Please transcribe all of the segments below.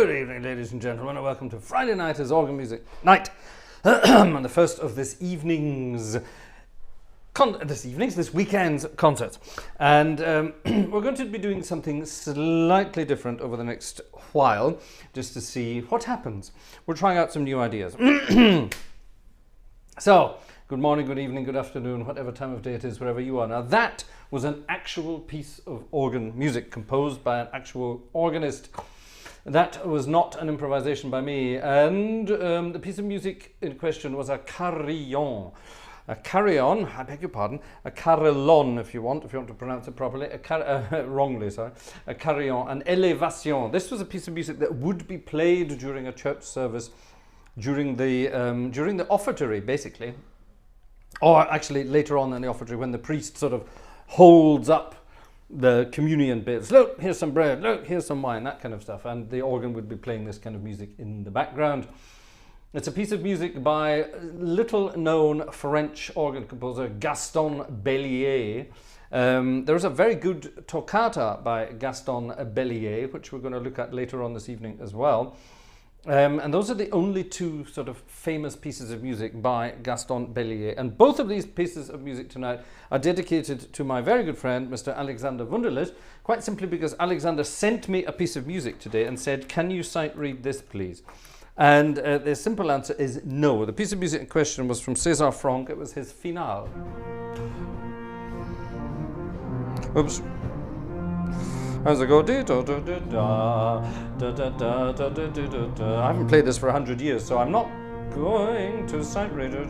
Good evening, ladies and gentlemen, and welcome to Friday night as organ music night, and the first of this weekend's concerts. And we're going to be doing something slightly different over the next while, just to see what happens. We're trying out some new ideas. So, good morning, good evening, good afternoon, whatever time of day it is, wherever you are. Now, that was an actual piece of organ music composed by an actual organist. That was not an improvisation by me. And the piece of music in question was a carillon. A carillon, I beg your pardon, a carillon if you want to pronounce it properly, wrongly, sorry, a carillon, an élévation. This was a piece of music that would be played during a church service, during the offertory, basically, or actually later on in the offertory when the priest sort of holds up the communion bits. Look, here's some bread, look, here's some wine, that kind of stuff. And the organ would be playing this kind of music in the background. It's a piece of music by little-known French organ composer Gaston Bellier. There's a very good toccata by Gaston Bellier, which we're going to look at later on this evening as well. And those are the only two sort of famous pieces of music by Gaston Bellier. And both of these pieces of music tonight are dedicated to my very good friend, Mr. Alexander Wunderlich, quite simply because Alexander sent me a piece of music today and said, can you sight read this, please? And the simple answer is no. The piece of music in question was from César Franck. It was his finale. Oops. How's it go? I haven't played this for 100 years, so I'm not going to sight read. How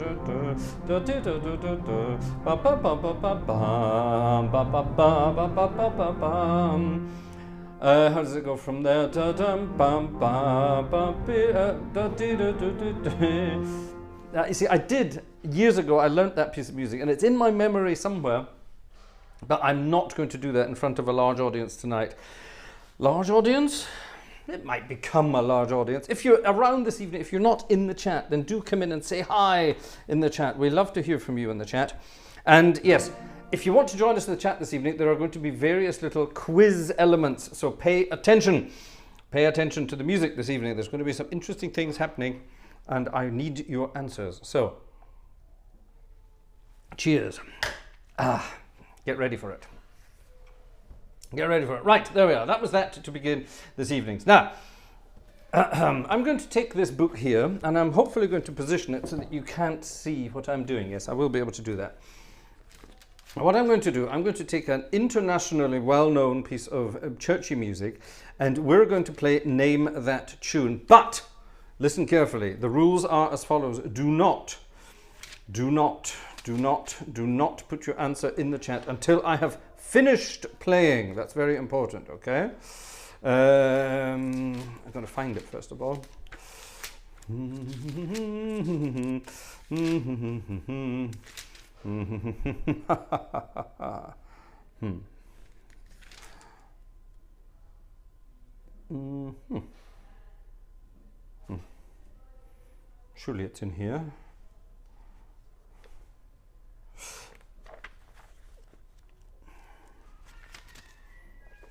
does it go from there? You see, I did years ago. I learnt that piece of music, and it's in my memory somewhere. But I'm not going to do that in front of a large audience tonight. Large audience? It might become a large audience. If you're around this evening, if you're not in the chat, then do come in and say hi in the chat. We love to hear from you in the chat. And yes, if you want to join us in the chat this evening, there are going to be various little quiz elements. So pay attention. Pay attention to the music this evening. There's going to be some interesting things happening, and I need your answers. So, cheers. Get ready for it. Get ready for it. Right, there we are. That was that to begin this evening's. Now, I'm going to take this book here, and I'm hopefully going to position it so that you can't see what I'm doing. Yes, I will be able to do that. What I'm going to do, I'm going to take an internationally well-known piece of churchy music, and we're going to play Name That Tune. But, listen carefully. The rules are as follows. Do not put your answer in the chat until I have finished playing. That's very important, okay? I'm going to find it first of all. Surely it's in here.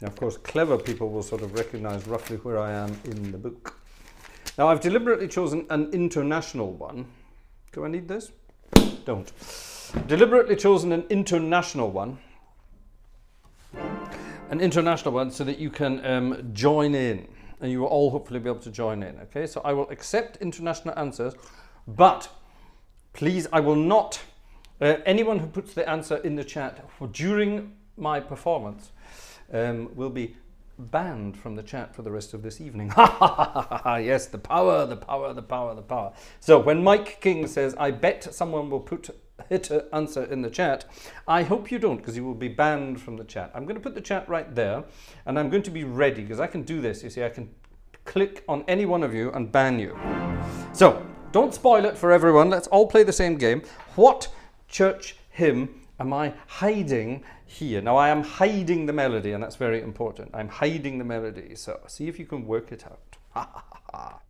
Now, of course, clever people will sort of recognize roughly where I am in the book. Now, I've deliberately chosen an international one. Do I need this? Don't. Deliberately chosen an international one. An international one so that you can join in. And you will all hopefully be able to join in. Okay, so I will accept international answers, but please, I will not... anyone who puts the answer in the chat during my performance will be banned from the chat for the rest of this evening. Yes, the power, the power, the power, the power. So when Mike King says, I bet someone will hit an answer in the chat, I hope you don't, because you will be banned from the chat. I'm going to put the chat right there, and I'm going to be ready, because I can do this. You see, I can click on any one of you and ban you. So don't spoil it for everyone. Let's all play the same game. What church hymn am I hiding here? Now, I am hiding the melody, and that's very important. I'm hiding the melody, so see if you can work it out. Ha ha ha.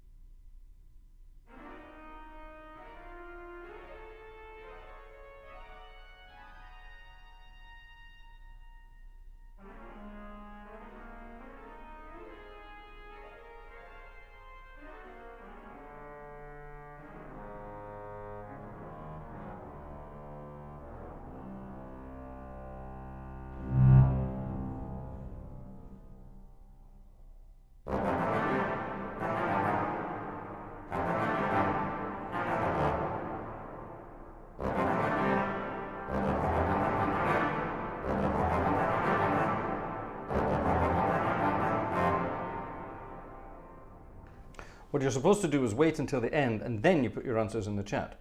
What you're supposed to do is wait until the end and then you put your answers in the chat.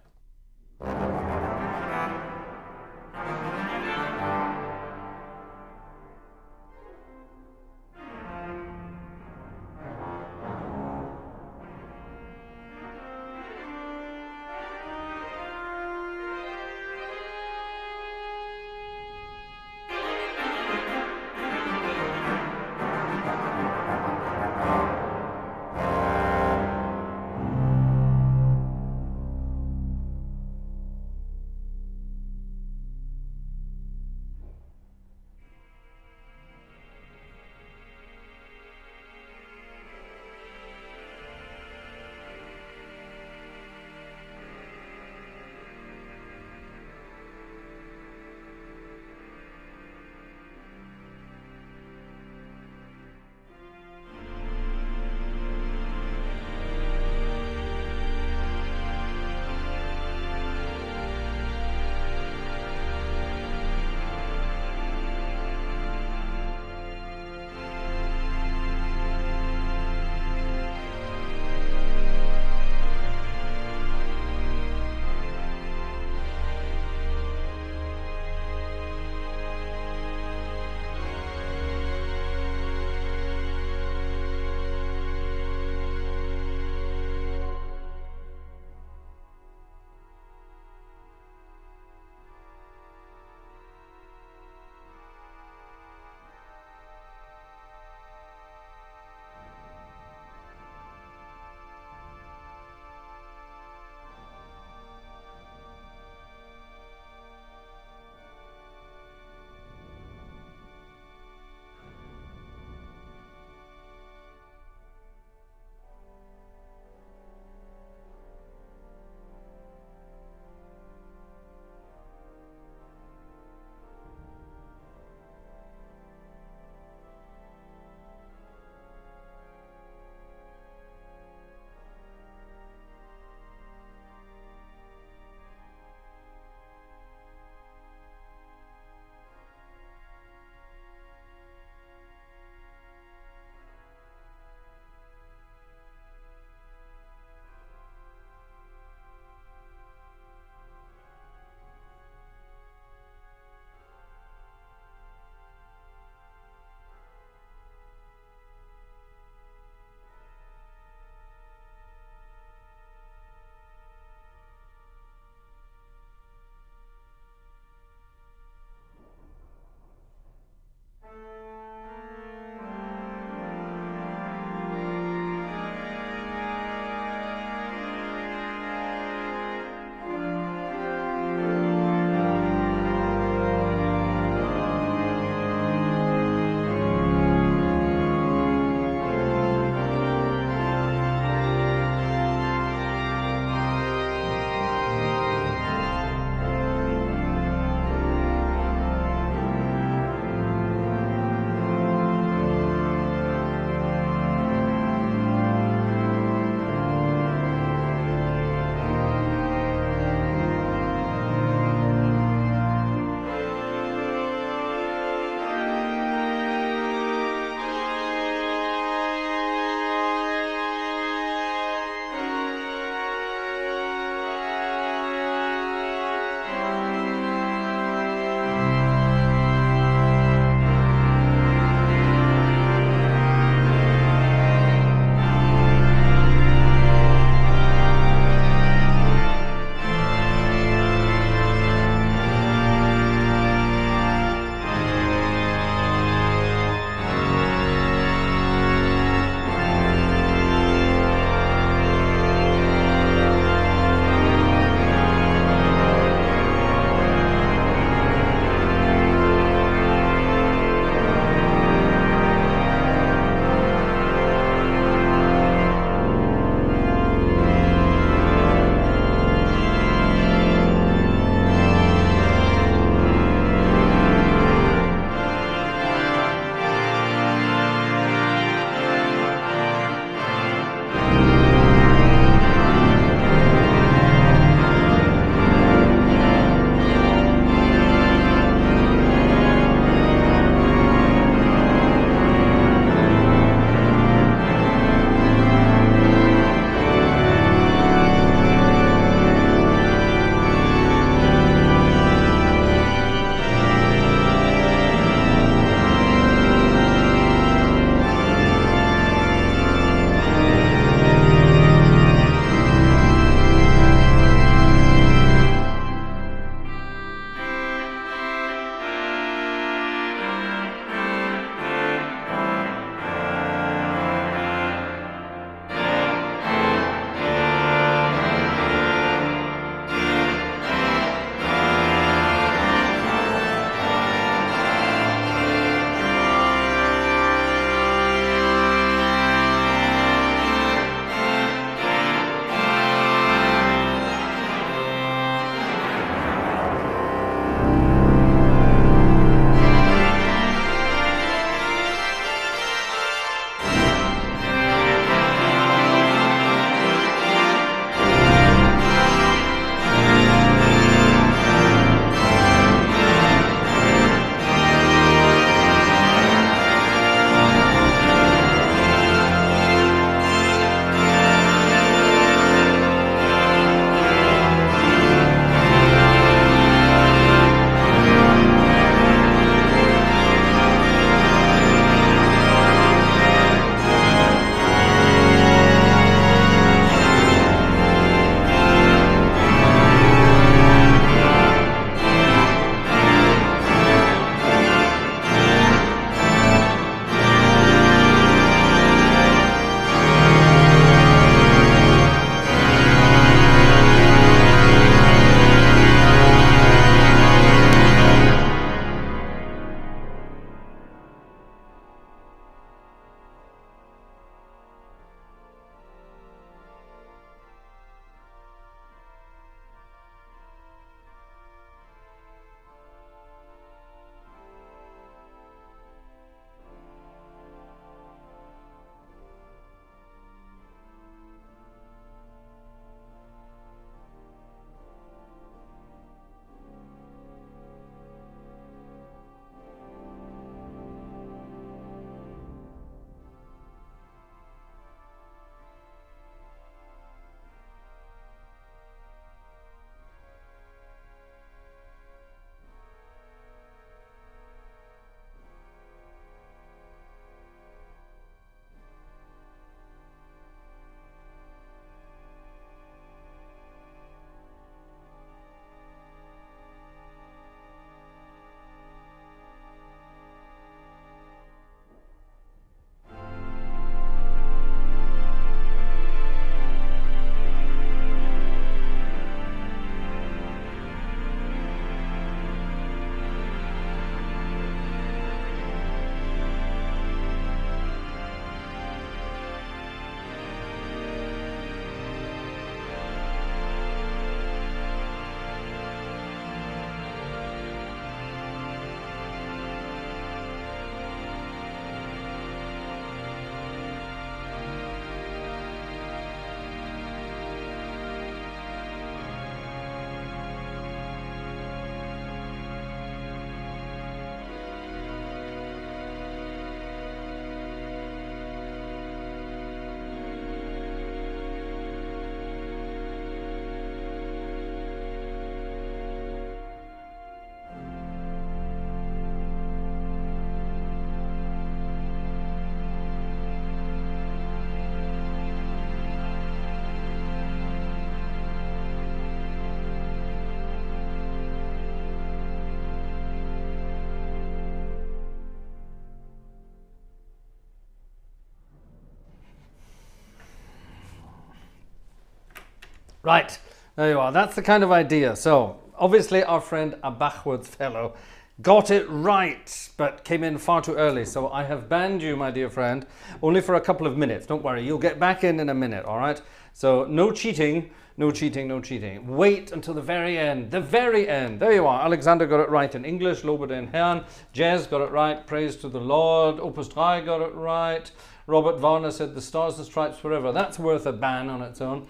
Right, there you are. That's the kind of idea. So, obviously, our friend, a backwards fellow, got it right, but came in far too early. So, I have banned you, my dear friend, only for a couple of minutes. Don't worry, you'll get back in a minute, all right? So, no cheating, no cheating, no cheating. Wait until the very end. The very end. There you are. Alexander got it right in English. Lobe den Herrn. Jez got it right. Praise to the Lord. Opus 3 got it right. Robert Warner said the Stars and Stripes Forever. That's worth a ban on its own.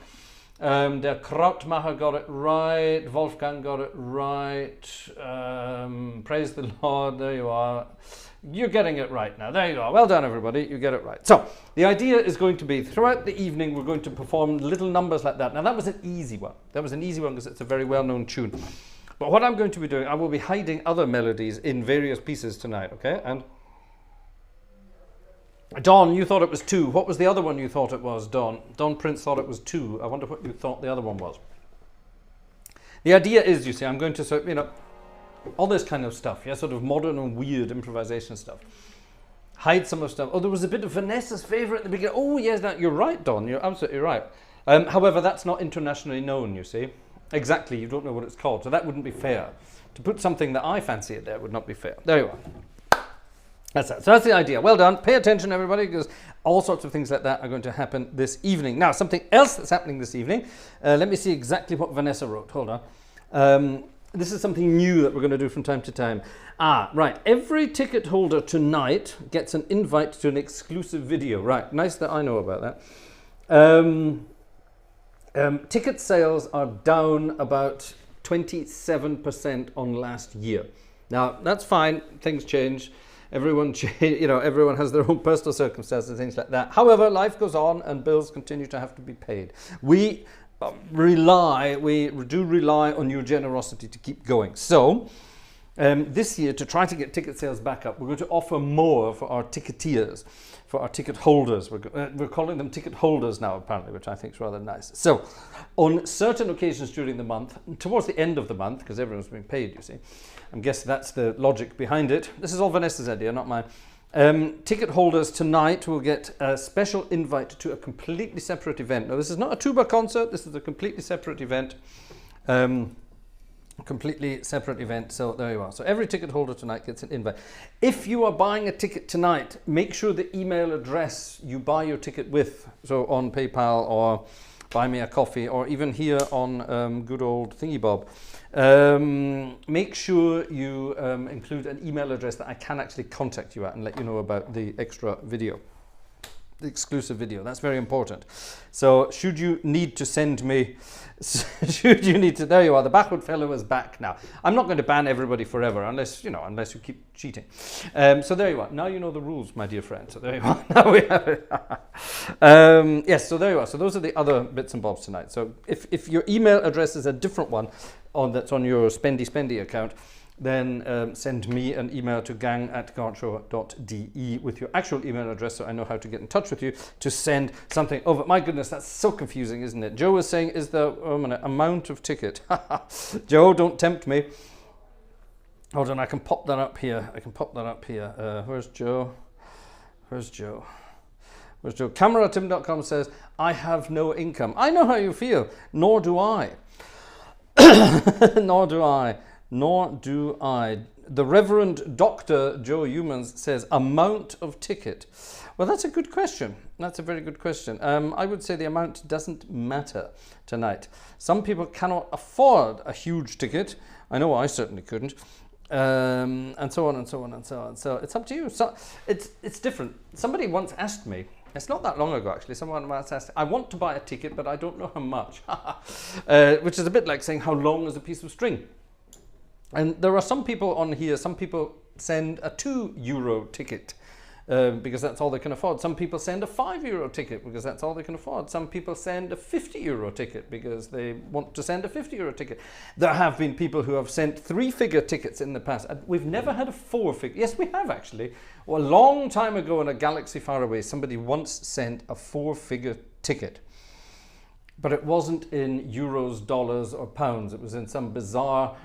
Der Krautmacher got it right. Wolfgang got it right. Praise the Lord. There you are. You're getting it right now. There you are. Well done, everybody. You get it right. So the idea is going to be throughout the evening we're going to perform little numbers like that. Now that was an easy one. That was an easy one because it's a very well-known tune. But what I'm going to be doing, I will be hiding other melodies in various pieces tonight. Okay? And Don, you thought it was 2. What was the other one you thought it was, Don? Don Prince thought it was 2. I wonder what you thought the other one was. The idea is, you see, I'm going to sort of, you know, all this kind of stuff, yeah, sort of modern and weird improvisation stuff. Hide some of stuff. Oh, there was a bit of Vanessa's favourite at the beginning. Oh, yes, you're right, Don. You're absolutely right. However, that's not internationally known, you see. Exactly, you don't know what it's called, so that wouldn't be fair. To put something that I fancy it there would not be fair. There you are. That's that. So that's the idea. Well done. Pay attention, everybody, because all sorts of things like that are going to happen this evening. Now, something else that's happening this evening. Let me see exactly what Vanessa wrote. Hold on. This is something new that we're going to do from time to time. Right. Every ticket holder tonight gets an invite to an exclusive video. Right. Nice that I know about that. Ticket sales are down about 27% on last year. Now, that's fine. Things change. Everyone has their own personal circumstances and things like that. However, life goes on and bills continue to have to be paid. We do rely on your generosity to keep going. So this year, to try to get ticket sales back up, we're going to offer more for our ticketeers, for our ticket holders. We're calling them ticket holders now, apparently, which I think is rather nice. So on certain occasions during the month, towards the end of the month, because everyone's being paid, you see, I guess that's the logic behind it. This is all Vanessa's idea, not mine. Ticket holders tonight will get a special invite to a completely separate event. Now, this is not a tuba concert. This is a completely separate event. So there you are. So every ticket holder tonight gets an invite. If you are buying a ticket tonight, make sure the email address you buy your ticket with, so on PayPal or Buy Me a Coffee, or even here on good old Thingy Bob, make sure you include an email address that I can actually contact you at and let you know about the extra video, the exclusive video. That's very important. So should you need to send me, there you are, the backward fellow is back now. I'm not going to ban everybody forever unless you keep cheating. So there you are. Now you know the rules, my dear friend. So there you are. Now we have it. Yes, so there you are. So those are the other bits and bobs tonight. So if your email address is a different one that's on your spendy account, then send me an email to gang@gartshore.de with your actual email address so I know how to get in touch with you to send something over. My goodness, that's so confusing, isn't it? Joe is saying, is the amount of ticket? Joe, don't tempt me. Hold on, I can pop that up here. Where's Joe? CameraTim.com says, I have no income. I know how you feel. Nor do I. Nor do I. The Reverend Dr. Joe Humans says, amount of ticket. Well, that's a good question. That's a very good question. I would say the amount doesn't matter tonight. Some people cannot afford a huge ticket. I know I certainly couldn't. And so on and so on and so on. So it's up to you. So it's different. Somebody once asked me, it's not that long ago actually, someone once asked, I want to buy a ticket, but I don't know how much. Which is a bit like saying, how long is a piece of string? And there are some people on here, some people send a €2 ticket because that's all they can afford. Some people send a €5 ticket because that's all they can afford. Some people send a €50 ticket because they want to send a €50 ticket. There have been people who have sent 3-figure tickets in the past. We've never had a 4-figure. Yes, we have actually. Well, a long time ago in a galaxy far away, somebody once sent a 4-figure ticket. But it wasn't in euros, dollars, or pounds. It was in some bizarre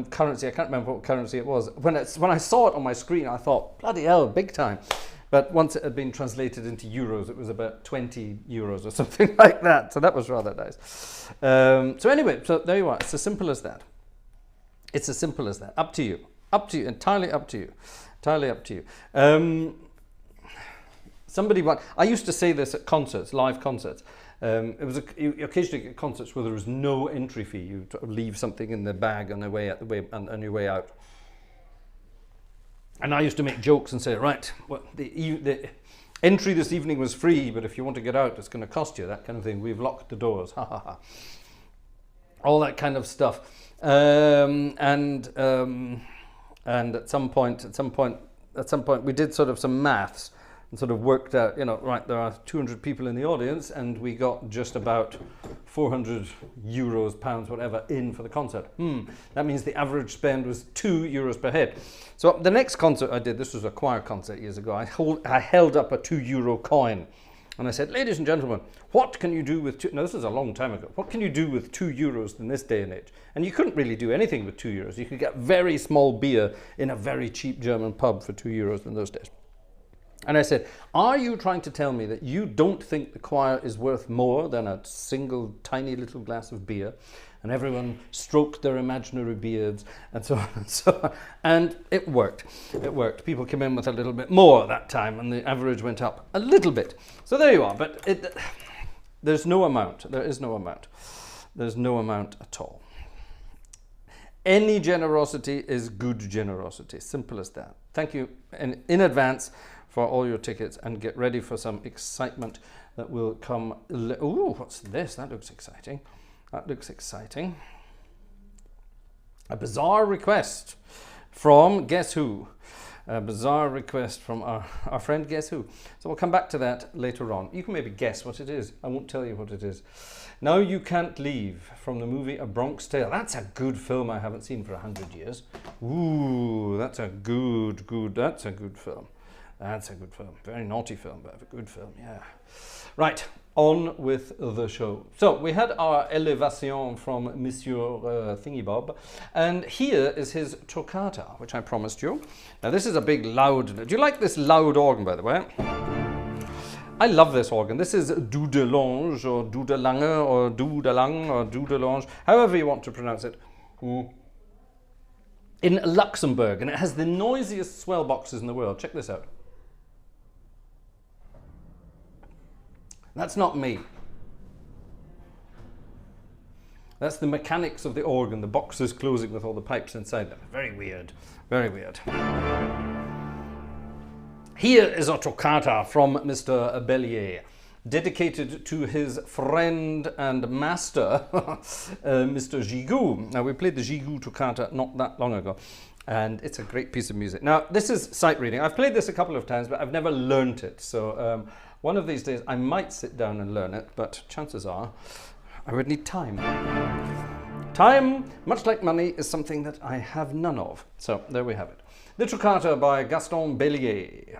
currency. I can't remember what currency it was. When I saw it on my screen, I thought, bloody hell, big time. But once it had been translated into euros, it was about 20 euros or something like that. So that was rather nice. So anyway, so there you are. It's as simple as that. It's as simple as that. Up to you. Up to you. Entirely up to you. Entirely up to you. I used to say this at concerts, live concerts. You occasionally get concerts where there was no entry fee. You leave something in the bag on your way out. And I used to make jokes and say, right, well, the entry this evening was free, but if you want to get out, it's going to cost you, that kind of thing. We've locked the doors, ha ha ha. All that kind of stuff. And at some point, we did sort of some maths and sort of worked out, right, there are 200 people in the audience, and we got just about 400 euros, pounds, whatever, in for the concert. That means the average spend was 2 euros per head. So the next concert I did, this was a choir concert years ago, I held up a 2 euro coin. And I said, ladies and gentlemen, what can you do with now this is a long time ago, what can you do with 2 euros in this day and age? And you couldn't really do anything with 2 euros. You could get very small beer in a very cheap German pub for 2 euros in those days. And I said, are you trying to tell me that you don't think the choir is worth more than a single tiny little glass of beer? And everyone stroked their imaginary beards and so on and so on. And it worked. It worked. People came in with a little bit more that time, and the average went up a little bit. So there you are. But there's no amount. There is no amount. There's no amount at all. Any generosity is good generosity. Simple as that. Thank you in advance for all your tickets, and get ready for some excitement that will come. Ooh, what's this? That looks exciting. That looks exciting. A bizarre request from Guess Who. A bizarre request from our friend Guess Who. So we'll come back to that later on. You can maybe guess what it is. I won't tell you what it is. Now You Can't Leave, from the movie A Bronx Tale. That's a good film I haven't seen for 100 years. Ooh, that's a good film. That's a good film. Very naughty film, but a good film, yeah. Right, on with the show. So we had our Elevation from Monsieur Thingybob, and here is his toccata, which I promised you. Now this is a big loud, do you like this loud organ, by the way? I love this organ. This is Du de Lange, or Du de Lange, or Du de Lang, or Du de Lange, however you want to pronounce it. In Luxembourg, and it has the noisiest swell boxes in the world. Check this out. That's not me. That's the mechanics of the organ, the boxes closing with all the pipes inside them. Very weird, very weird. Here is a toccata from Mr. Bellier, dedicated to his friend and master, Mr. Gigoux. Now, we played the Gigoux toccata not that long ago, and it's a great piece of music. Now, this is sight reading. I've played this a couple of times, but I've never learnt it. So one of these days I might sit down and learn it, but chances are I would need time. Time, much like money, is something that I have none of. So there we have it. The toccata by Gaston Bellier.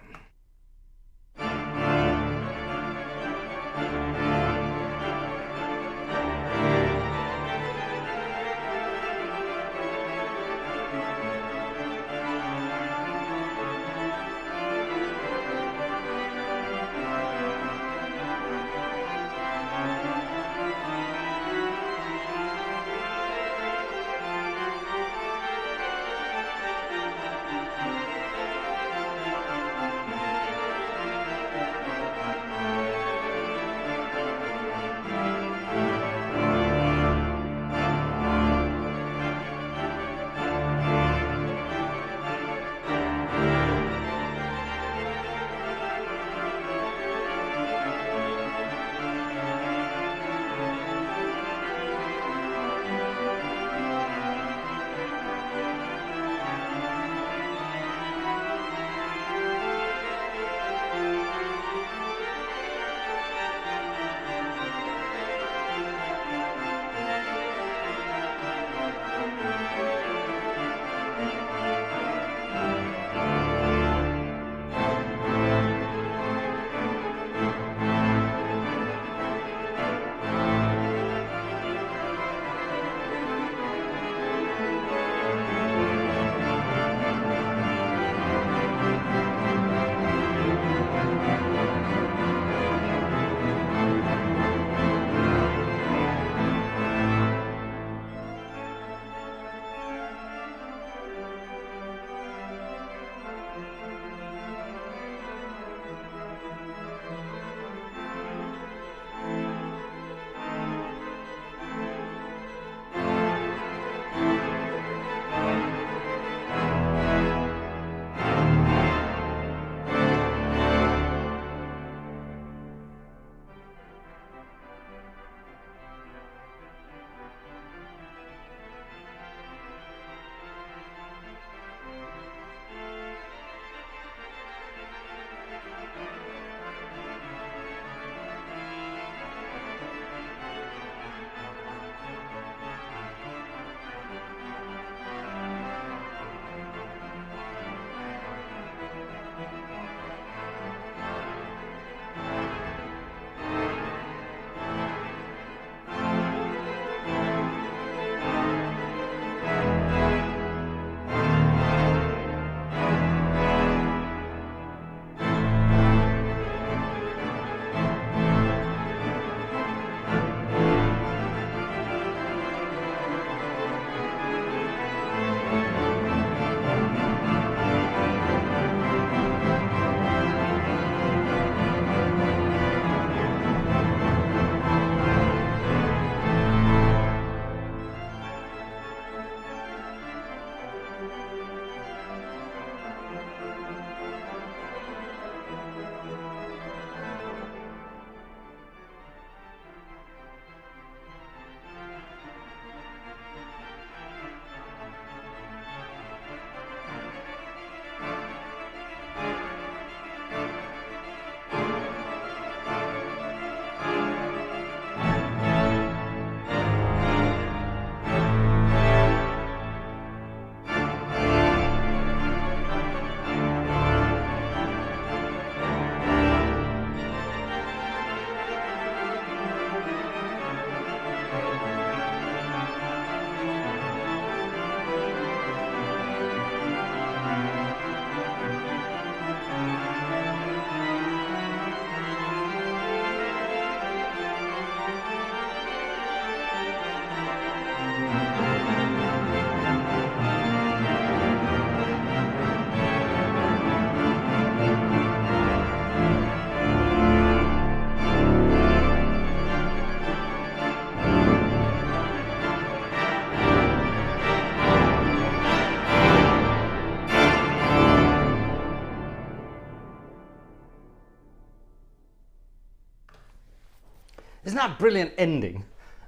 that brilliant ending?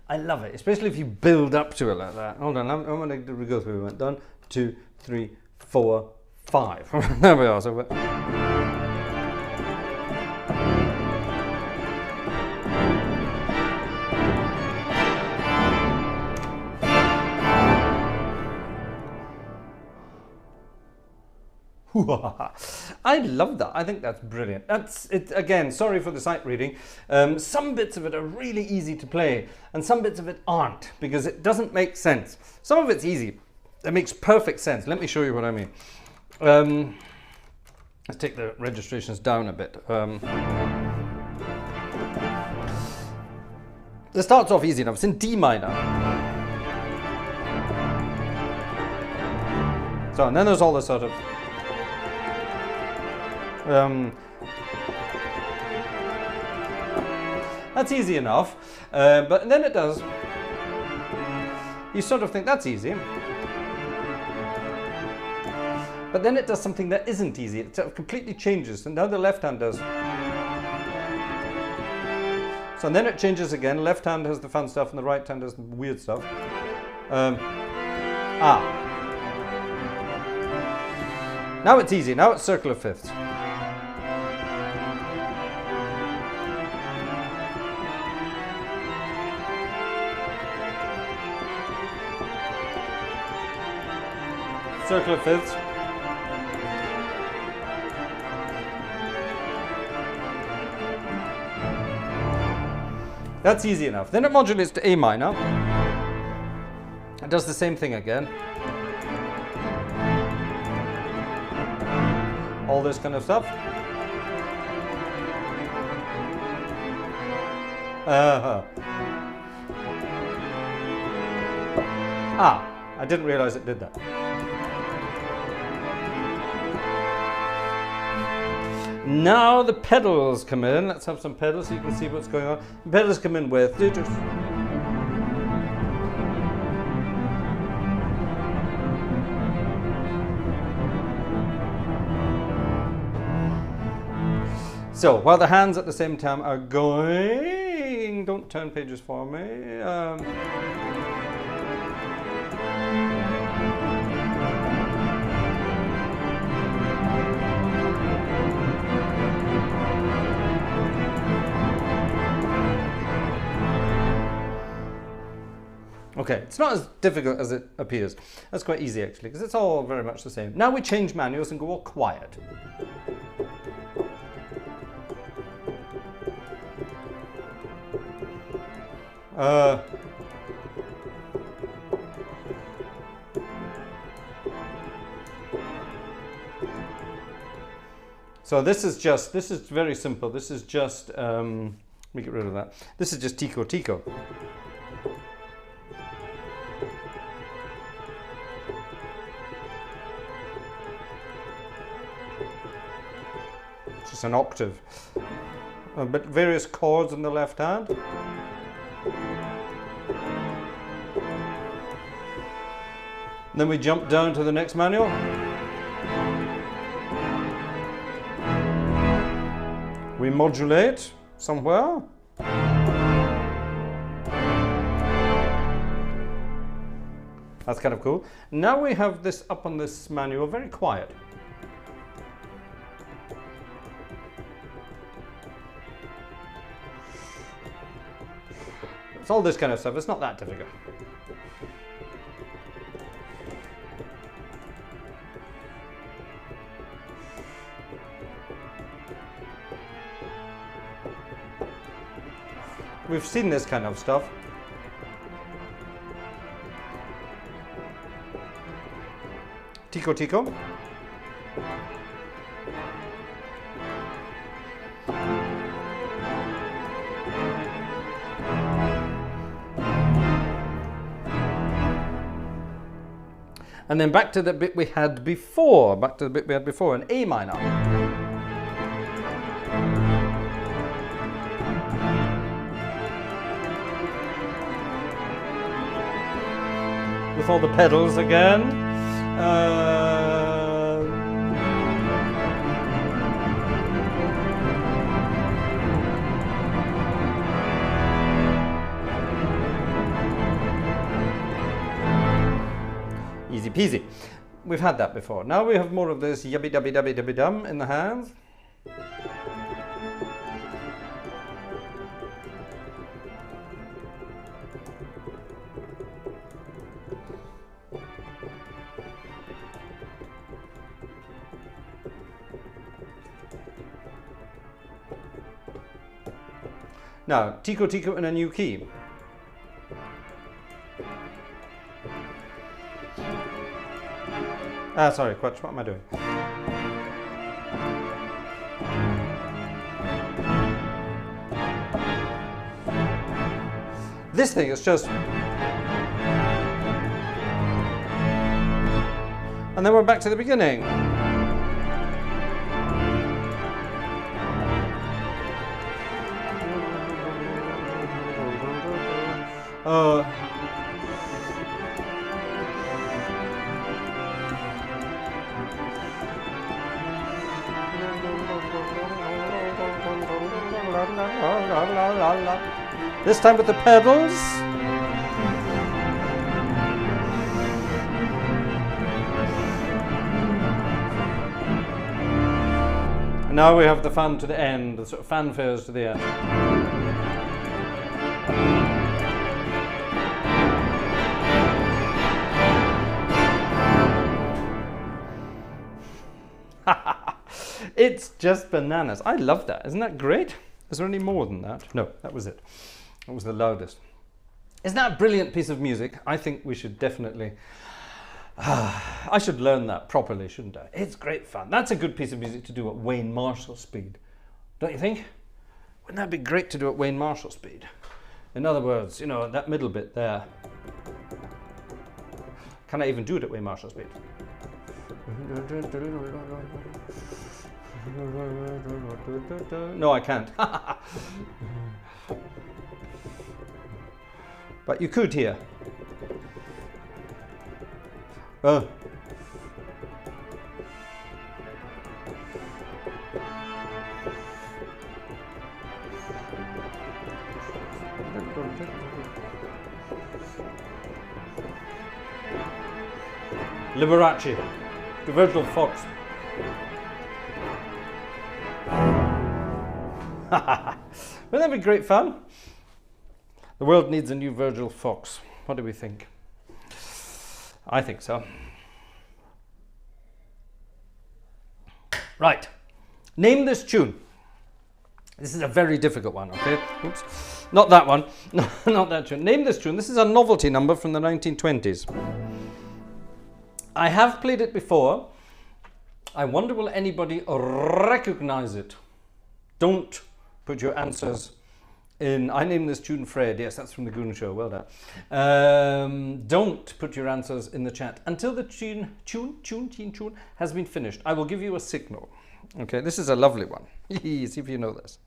I love it, especially if you build up to it like that. Hold on, I'm going to go through it. 1, 2, 3, 4, 5. There we are. So I love that. I think that's brilliant. That's it. Again, sorry for the sight reading. Some bits of it are really easy to play, and some bits of it aren't, because it doesn't make sense. Some of it's easy. It makes perfect sense. Let me show you what I mean. Let's take the registrations down a bit. This starts off easy enough. It's in D minor. So, and then there's all this sort of that's easy enough, but then it does. You sort of think that's easy, but then it does something that isn't easy. It sort of completely changes, and now the left hand does. So and then it changes again. Left hand has the fun stuff, and the right hand has the weird stuff. Now it's easy. Now it's circle of fifths. Circle of fifths. That's easy enough. Then it modulates to A minor. It does the same thing again. All this kind of stuff. I didn't realize it did that. Now the pedals come in. Let's have some pedals so you can see what's going on. The pedals come in with. So while the hands at the same time are going, don't turn pages for me. Okay, it's not as difficult as it appears. That's quite easy actually, because it's all very much the same. Now we change manuals and go all quiet. So this is very simple. This is just, let me get rid of that. This is just Tico Tico. Just an octave. But various chords in the left hand. Then we jump down to the next manual. We modulate somewhere. That's kind of cool. Now we have this up on this manual, very quiet. It's all this kind of stuff. It's not that difficult. We've seen this kind of stuff. Tico Tico. And then back to the bit we had before, in A minor. With all the pedals again. peasy. We've had that before. Now we have more of this yubby dubby dubby dubby dum in the hands. Now, tico tico in a new key. Sorry, Quatch, what am I doing? This thing is just... And then we're back to the beginning. This time with the pedals. And now we have the fun to the end, the sort of fanfares to the end. It's just bananas. I love that. Isn't that great? Is there any more than that? No, that was it. That was the loudest. Isn't that a brilliant piece of music? I think we should definitely... I should learn that properly, shouldn't I? It's great fun. That's a good piece of music to do at Wayne Marshall speed. Don't you think? Wouldn't that be great to do at Wayne Marshall speed? In other words, you know, that middle bit there. Can I even do it at Wayne Marshall speed? No, I can't. But you could here. Oh. Liberace, the Virgil Fox. Wouldn't that be great fun? The world needs a new Virgil Fox. What do we think? I think so. Right. Name this tune. This is a very difficult one, okay? Oops. Not that one. No, not that tune. Name this tune. This is a novelty number from the 1920s. I have played it before. I wonder will anybody recognize it? Don't put your answers in. I named this tune Fred. Yes, that's from the Goon Show. Well done. Don't put your answers in the chat until the tune has been finished. I will give you a signal. Okay, this is a lovely one. See if you know this.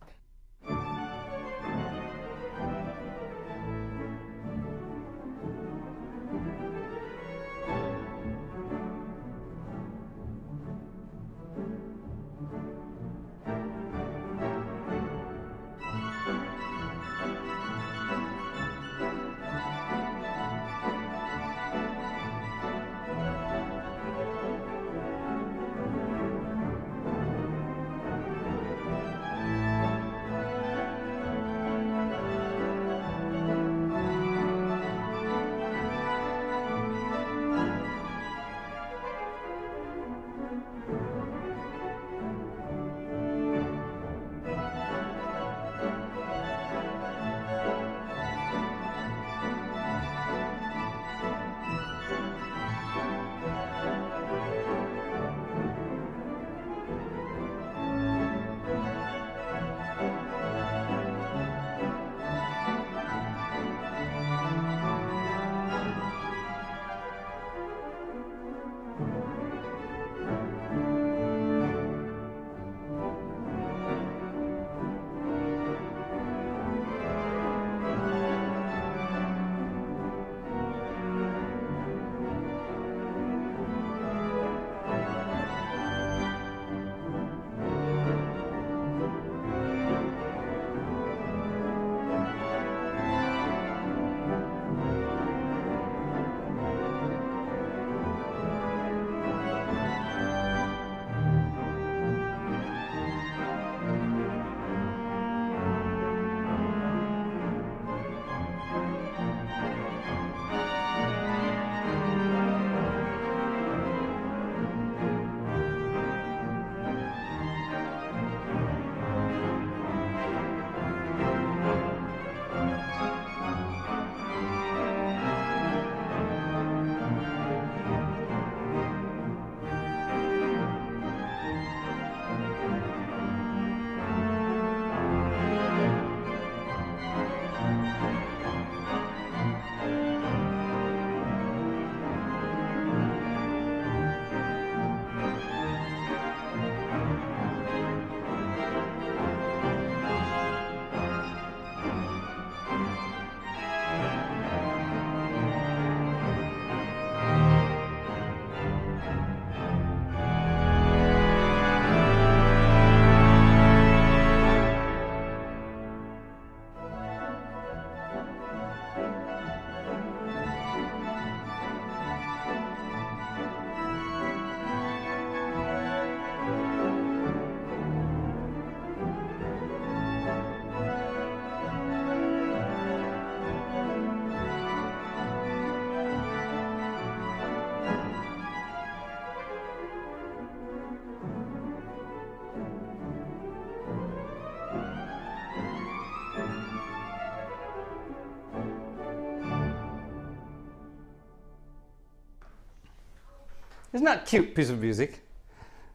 Isn't that a cute piece of music?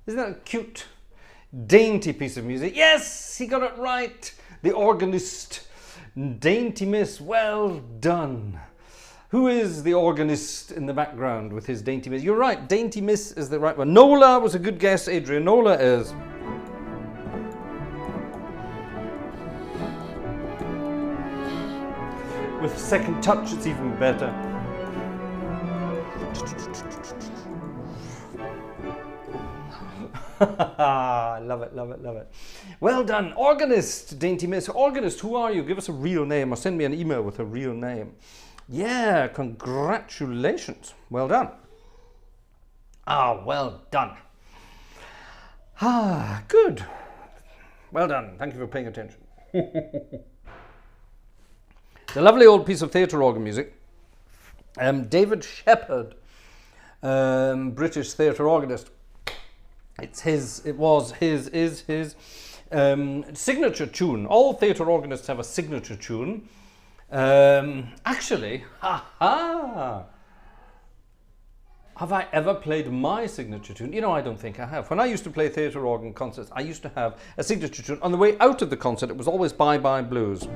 Isn't that a cute, dainty piece of music? Yes, he got it right. The organist, Dainty Miss, well done. Who is the organist in the background with his Dainty Miss? You're right, Dainty Miss is the right one. Nola was a good guess, Adrian. Nola is. With second touch, it's even better. Love it, love it, love it. Well done. Organist, Dainty Miss. Organist, who are you? Give us a real name or send me an email with a real name. Yeah, congratulations. Well done. Ah, well done. Ah, good. Well done. Thank you for paying attention. It's a lovely old piece of theatre organ music. David Shepherd, British theatre organist. Is his signature tune. All theatre organists have a signature tune. Actually, have I ever played my signature tune? You know, I don't think I have. When I used to play theatre organ concerts, I used to have a signature tune. On the way out of the concert, it was always Bye Bye Blues.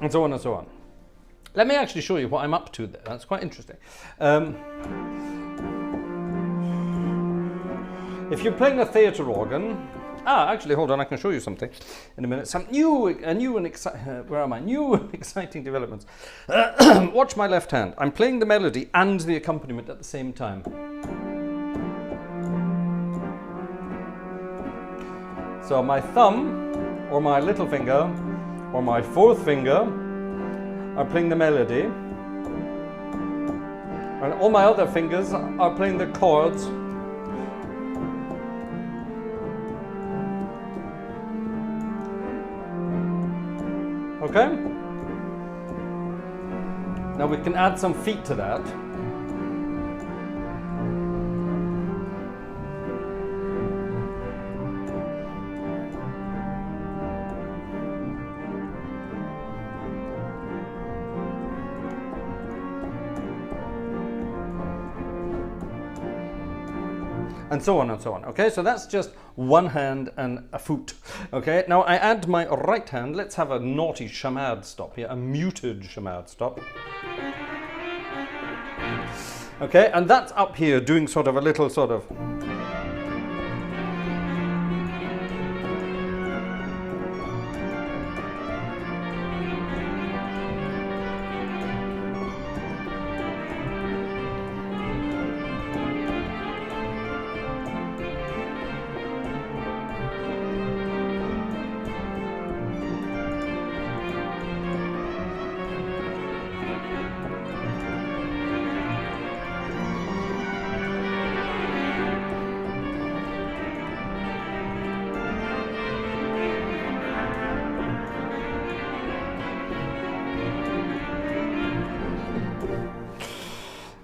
And so on and so on. Let me actually show you what I'm up to there. That's quite interesting. If you're playing a theatre organ, actually, hold on, I can show you something in a minute. Some new and exciting developments. Watch my left hand. I'm playing the melody and the accompaniment at the same time. So my thumb, or my little finger, or my fourth finger are playing the melody, and all my other fingers are playing the chords. Okay? Now we can add some feet to that. And so on and so on. Okay, so that's just one hand and a foot. Okay, now I add my right hand. Let's have a naughty chamade stop here, a muted chamade stop. Okay, and that's up here doing sort of a little sort of.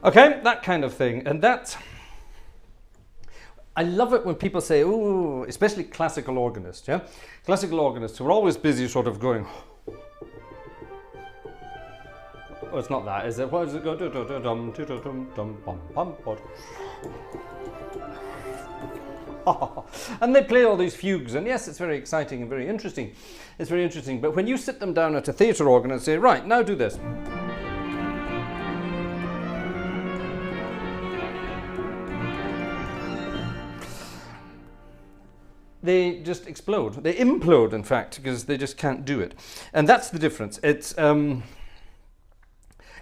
Okay, that kind of thing. And that's, I love it when people say, ooh, especially classical organists, yeah? Classical organists who are always busy sort of going, oh, it's not that, is it? What does it go? And they play all these fugues, and yes, it's very exciting and very interesting. It's very interesting, but when you sit them down at a theatre organ and say, right, now do this. They just explode. They implode, in fact, because they just can't do it. And that's the difference. It's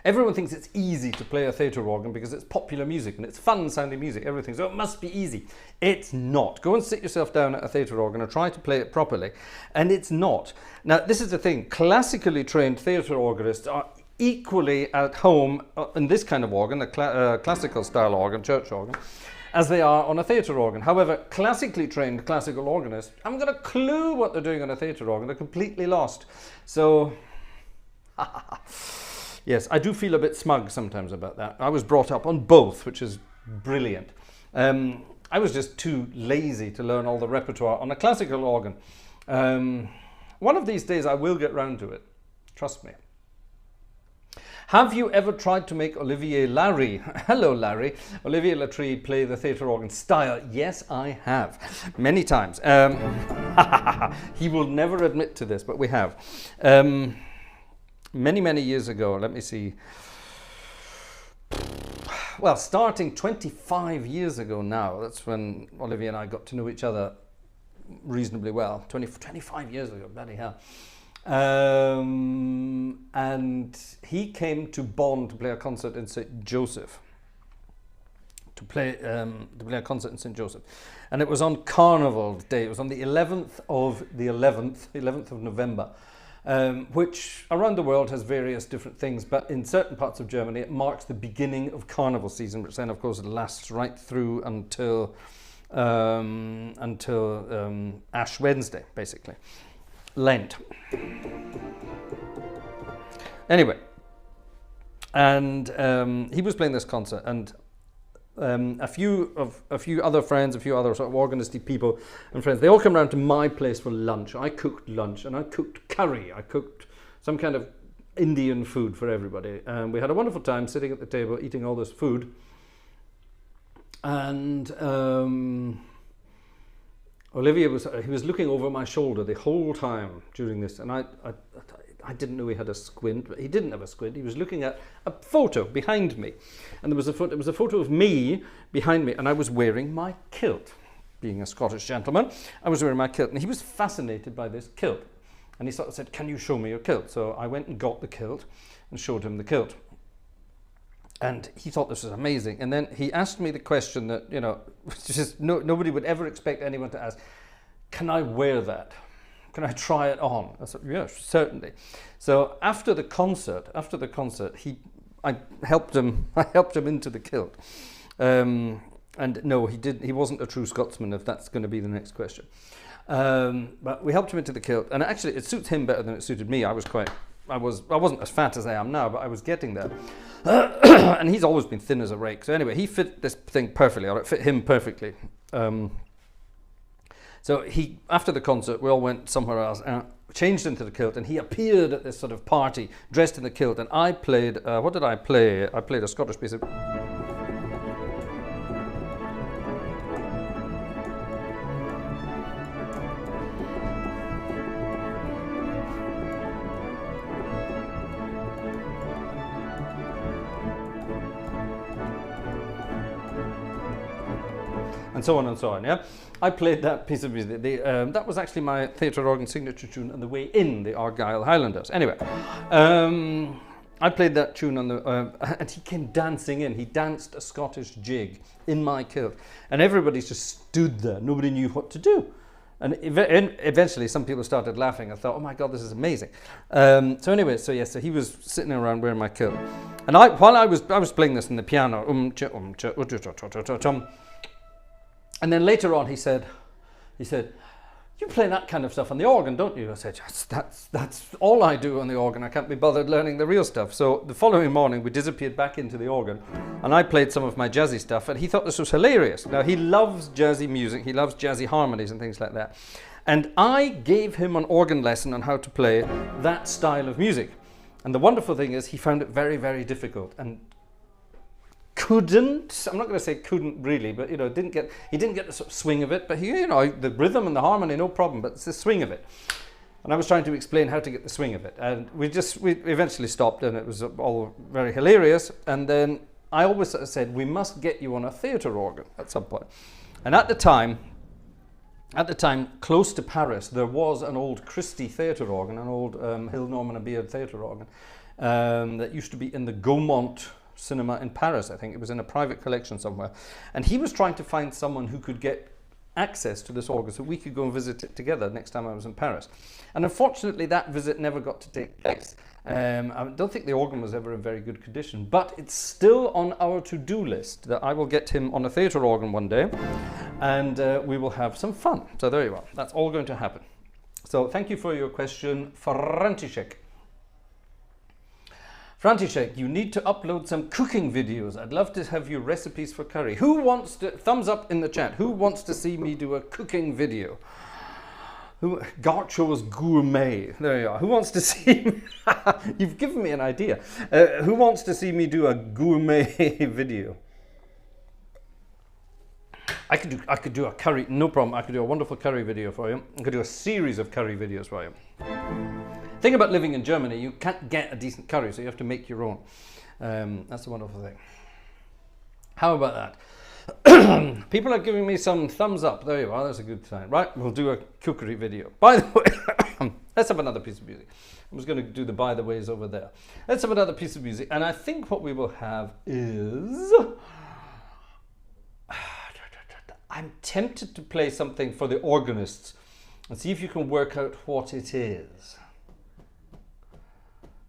everyone thinks it's easy to play a theatre organ because it's popular music and it's fun-sounding music, everything. So it must be easy. It's not. Go and sit yourself down at a theatre organ and try to play it properly, and it's not. Now, this is the thing. Classically trained theatre organists are equally at home in this kind of organ, a classical style organ, church organ, as they are on a theatre organ. However, classically trained classical organists haven't got a clue what they're doing on a theatre organ. They're completely lost. So Yes, I do feel a bit smug sometimes about that. I was brought up on both, which is brilliant. I was just too lazy to learn all the repertoire on a classical organ. One of these days I will get round to it. Trust me. Have you ever tried to make Olivier Larry, hello Larry, Olivier Latry play the theatre organ style? Yes, I have. Many times. He will never admit to this, but we have. Many, many years ago, let me see. Well, starting 25 years ago now, that's when Olivier and I got to know each other reasonably well. 25 years ago, bloody hell. And he came to Bonn to play a concert in St. Joseph. To play a concert in St. Joseph. And it was on Carnival Day. It was on the 11th of November. Which around the world has various different things, but in certain parts of Germany it marks the beginning of carnival season, which then of course lasts right through until Ash Wednesday, basically. Lent. Anyway, and he was playing this concert, and a few other friends, a few other sort of organisty people and friends, they all come round to my place for lunch. I cooked lunch, and I cooked curry. I cooked some kind of Indian food for everybody, and we had a wonderful time sitting at the table eating all this food. And Olivier was looking over my shoulder the whole time during this, and I didn't know he had a squint, but he didn't have a squint. He was looking at a photo behind me, and there was a photo of me behind me, and I was wearing my kilt. Being a Scottish gentleman, I was wearing my kilt, and he was fascinated by this kilt, and he sort of said, "Can you show me your kilt?" So I went and got the kilt and showed him the kilt, and he thought this was amazing. And then he asked me the question that, you know, just nobody would ever expect anyone to ask: "Can I wear that? Can I try it on?" I said, "Yes, certainly." So after the concert, I helped him into the kilt. And no, he wasn't a true Scotsman, if that's going to be the next question. But we helped him into the kilt, and actually it suits him better than it suited me. I wasn't as fat as I am now, but I was getting there. And he's always been thin as a rake. So anyway, he fit this thing perfectly, or it fit him perfectly. So after the concert, we all went somewhere else, changed into the kilt, and he appeared at this sort of party dressed in the kilt, and I played, what did I play? I played a Scottish piece of... and so on and so on, yeah? I played that piece of music. That was actually my theatre organ signature tune on the way in, the Argyll Highlanders. Anyway, I played that tune on the... and he came dancing in. He danced a Scottish jig in my kilt. And everybody just stood there. Nobody knew what to do. And eventually some people started laughing. I thought, oh my God, this is amazing. So anyway, so he was sitting around wearing my kilt. And while I was playing this on the piano, and then later on he said, "You play that kind of stuff on the organ, don't you?" I said, "Yes, that's all I do on the organ. I can't be bothered learning the real stuff." So the following morning we disappeared back into the organ, and I played some of my jazzy stuff, and he thought this was hilarious. Now, he loves jazzy music, he loves jazzy harmonies and things like that. And I gave him an organ lesson on how to play that style of music. And the wonderful thing is he found it very, very difficult, and I'm not going to say couldn't really, but he didn't get the sort of swing of it, but the rhythm and the harmony, no problem, but it's the swing of it. And I was trying to explain how to get the swing of it, and we eventually stopped, and it was all very hilarious. And then I always sort of said, we must get you on a theatre organ at some point. And at the time, close to Paris, there was an old Christie theatre organ, an old Hill, Norman and Beard theatre organ, that used to be in the Gaumont cinema in Paris. I think it was in a private collection somewhere, and he was trying to find someone who could get access to this organ so we could go and visit it together next time I was in Paris. And unfortunately that visit never got to take place. I don't think the organ was ever in very good condition, but it's still on our to-do list that I will get him on a theatre organ one day, and we will have some fun. So there you are, that's all going to happen. So thank you for your question, František. František, you need to upload some cooking videos. I'd love to have your recipes for curry. Who wants to, thumbs up in the chat, who wants to see me do a cooking video? Gartshore's Gourmet. There you are. Who wants to see me? You've given me an idea. Who wants to see me do a gourmet video? I could do a curry, no problem. I could do a wonderful curry video for you. I could do a series of curry videos for you. Thing about living in Germany, you can't get a decent curry, so you have to make your own. That's the wonderful thing. How about that? People are giving me some thumbs up. There you are. That's a good sign. Right, we'll do a cookery video. By the way, let's have another piece of music. I was going to do the by the ways over there. Let's have another piece of music. And I think what we will have is... I'm tempted to play something for the organists and see if you can work out what it is.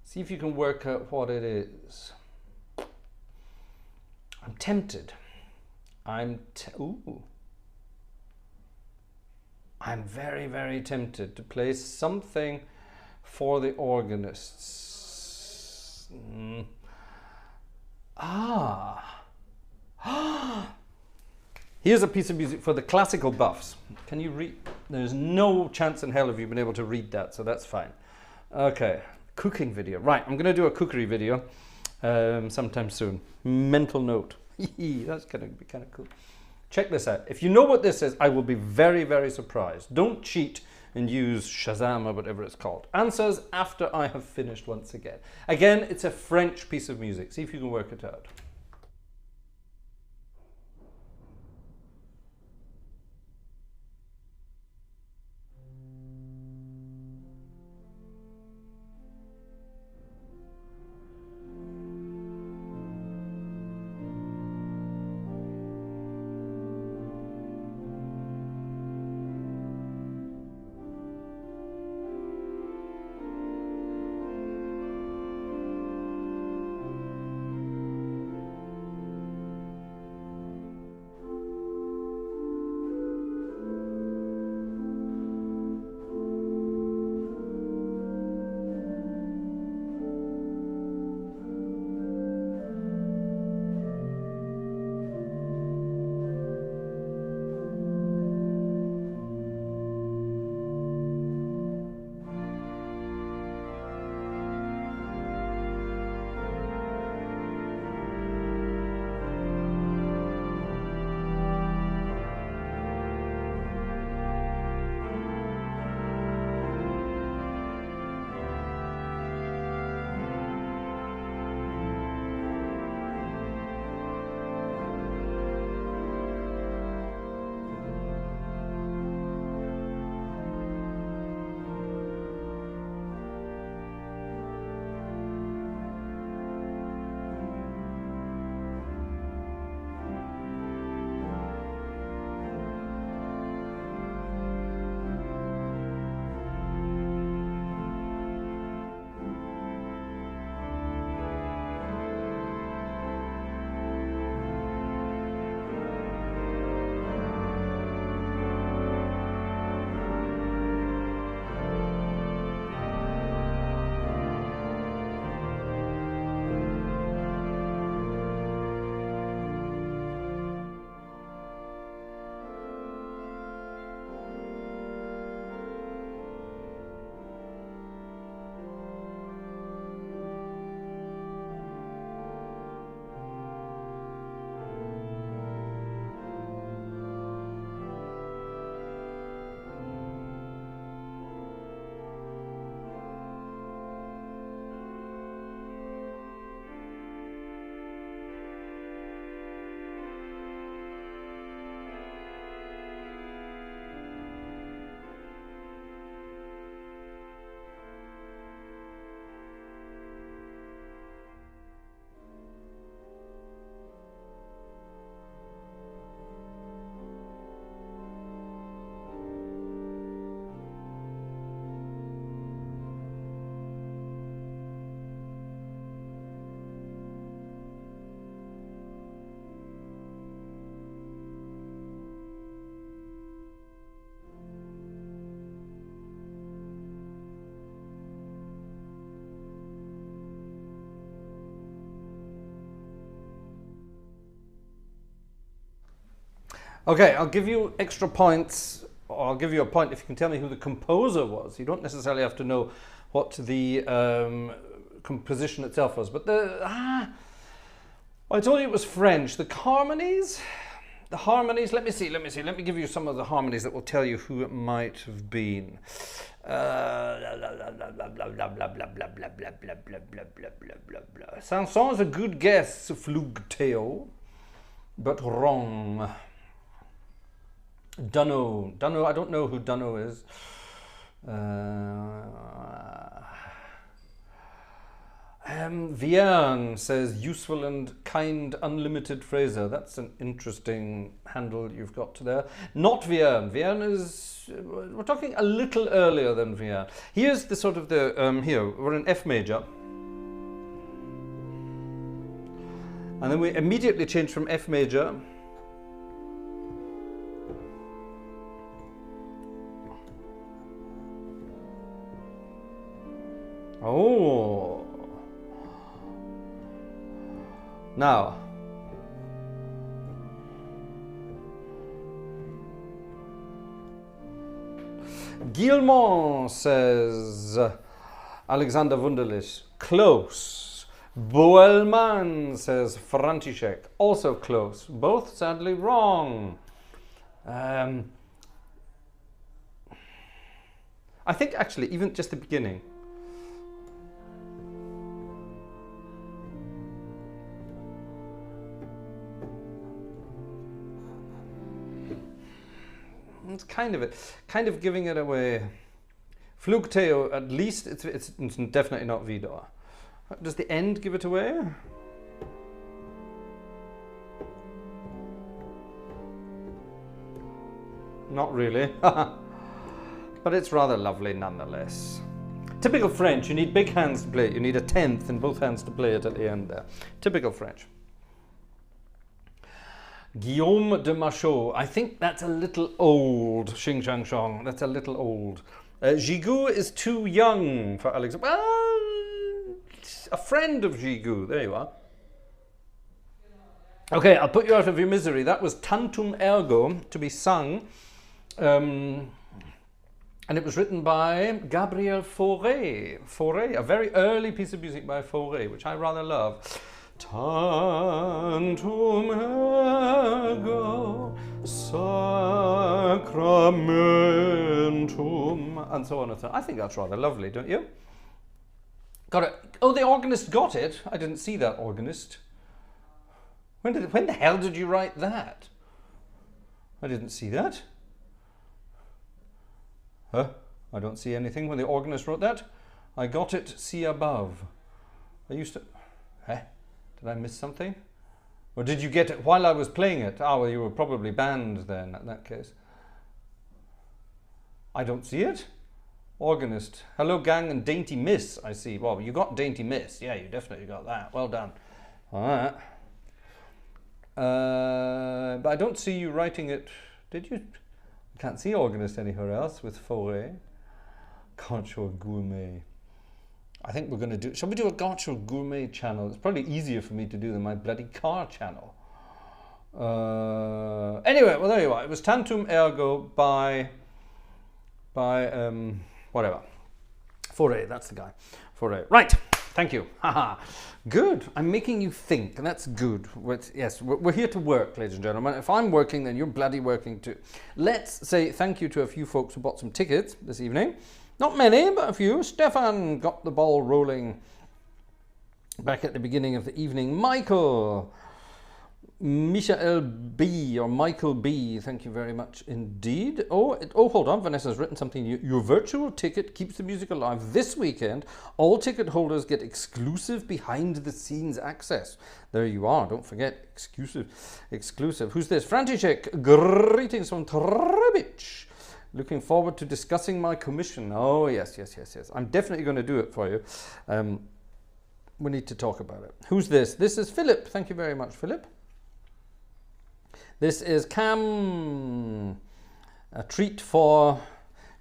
See if you can work out what it is. I'm tempted. I'm very, very tempted to play something for the organists. Here's a piece of music for the classical buffs. Can you read? There's no chance in hell of you been able to read that, so that's fine. Okay, cooking video. Right, I'm going to do a cookery video sometime soon. Mental note. That's going to be kind of cool. Check this out. If you know what this is, I will be very, very surprised. Don't cheat and use Shazam or whatever it's called. Answers after I have finished once again. Again, it's a French piece of music. See if you can work it out. Okay, I'll give you extra points, or I'll give you a point if you can tell me who the composer was. You don't necessarily have to know what the composition itself was, but I told you it was French. The harmonies, let me see, let me give you some of the harmonies that will tell you who it might have been. Sanson is a good guess, Flugteo, but wrong. Dunno, I don't know who Dunno is. Vierne says useful and kind unlimited Fraser. That's an interesting handle you've got there. Not Vierne. Vierne is, we're talking a little earlier than Vierne. Here's the sort of the, here, we're in F major. And then we immediately change from F major. Oh. Now, Guillemot says, Alexander Wunderlich, close. Boelman says, František, also close. Both sadly wrong. I think actually, even just the beginning. It's kind of giving it away. Flugteo, at least it's definitely not Vidor. Does the end give it away? Not really. But it's rather lovely nonetheless. Typical French, you need big hands to play it. You need a tenth in both hands to play it at the end there. Typical French. Guillaume de Machaut. I think that's a little old. Xing Shang Shong. That's a little old. Gigoux is too young for Alex. Well, a friend of Gigoux. There you are. Okay, I'll put you out of your misery. That was Tantum Ergo, to be sung. And it was written by Gabriel Fauré. Fauré, a very early piece of music by Fauré, which I rather love. Tantum ergo sacramentum, and so on and so on. I think that's rather lovely, don't you? Got it. Oh, the organist got it. I didn't see that organist. When the hell did you write that? I didn't see that. Huh? I don't see anything when the organist wrote that. I got it, see above. I used to... Huh? Did I miss something? Or did you get it while I was playing it? Oh, well, you were probably banned then, in that case. I don't see it. Organist. Hello, gang, and Dainty Miss, I see. Well, you got Dainty Miss. Yeah, you definitely got that. Well done. All right. But I don't see you writing it. Did you? I can't see organist anywhere else with Fauré. Gartshore Gourmet. I think we're going to do... Shall we do a Gartshore Gourmet channel? It's probably easier for me to do than my bloody car channel. Anyway, well, there you are. It was Tantum Ergo by whatever. Fauré, that's the guy. Fauré. Right. Thank you. Haha. Good. I'm making you think, and that's good. Yes, we're here to work, ladies and gentlemen. If I'm working, then you're bloody working too. Let's say thank you to a few folks who bought some tickets this evening. Not many, but a few. Stefan got the ball rolling back at the beginning of the evening. Michael, Michael B, or Michael B, thank you very much indeed. Oh, hold on, Vanessa's written something. Your virtual ticket keeps the music alive this weekend. All ticket holders get exclusive behind-the-scenes access. There you are, don't forget, exclusive. Who's this? František, greetings from Trebic. Looking forward to discussing my commission. Oh, yes. I'm definitely going to do it for you. We need to talk about it. Who's this? This is Philip. Thank you very much, Philip. This is Cam. A treat for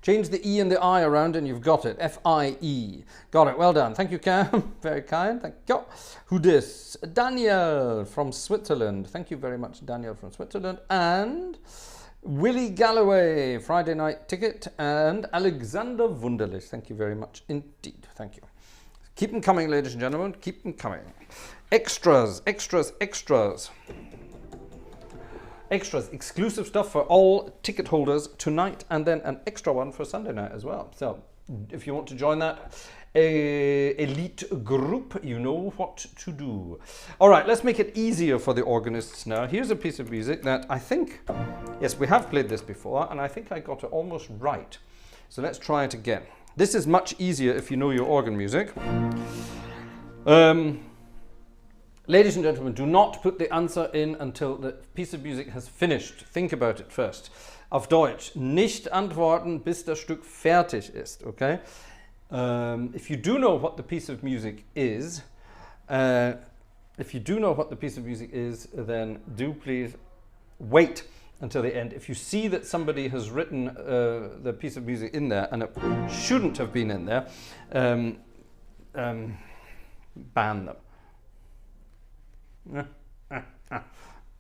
Change the E and the I around and you've got it. F-I-E. Got it. Well done. Thank you, Cam. Very kind. Thank you. Who dis? Daniel from Switzerland. Thank you very much, Daniel from Switzerland. And Willie Galloway, Friday night ticket. And Alexander Wunderlich. Thank you very much indeed. Thank you. Keep them coming, ladies and gentlemen. Keep them coming. Extras, extras, extras. Extras, exclusive stuff for all ticket holders tonight, and then an extra one for Sunday night as well. So if you want to join that elite group, you know what to do. All right, let's make it easier for the organists now. Here's a piece of music that I think, yes, we have played this before, and I think I got it almost right. So let's try it again. This is much easier if you know your organ music. Ladies and gentlemen, do not put the answer in until the piece of music has finished. Think about it first. Auf Deutsch, nicht antworten, bis das Stück fertig ist, okay? If you do know what the piece of music is, then do please wait until the end. If you see that somebody has written the piece of music in there and it shouldn't have been in there, ban them.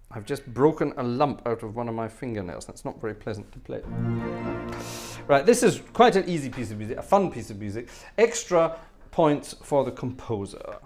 I've just broken a lump out of one of my fingernails. That's not very pleasant to play. Right, this is quite an easy piece of music, a fun piece of music. Extra points for the composer.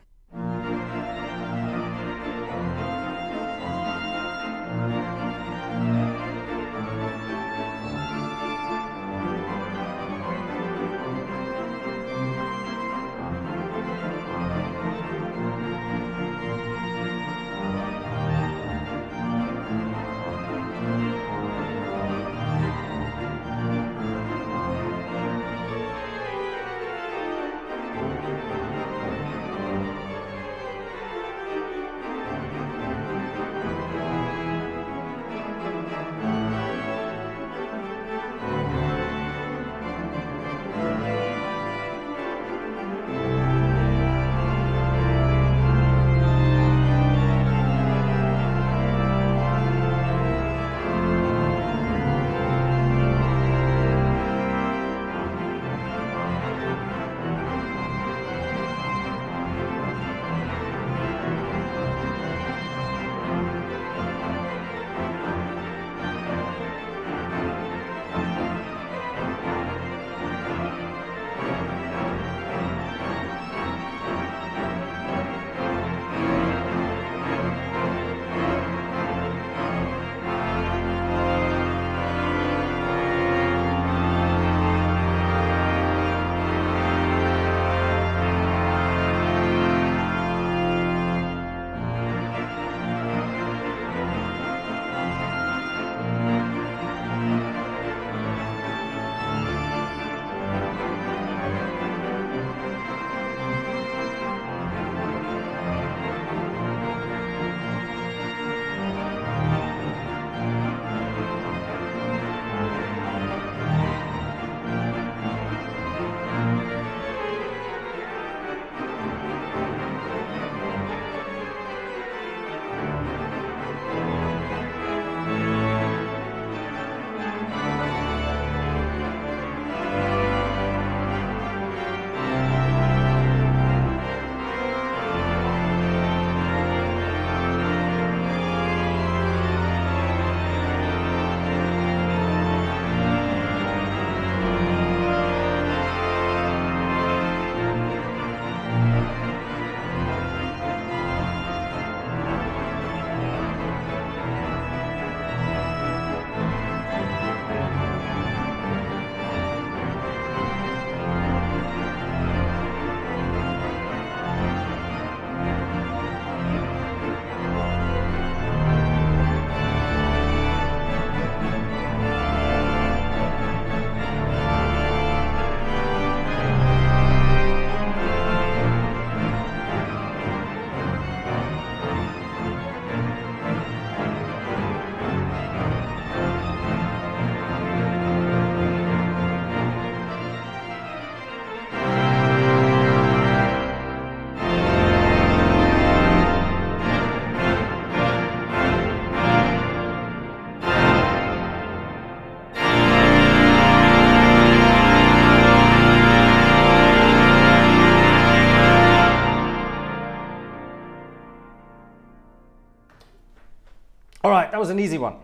that was an easy one.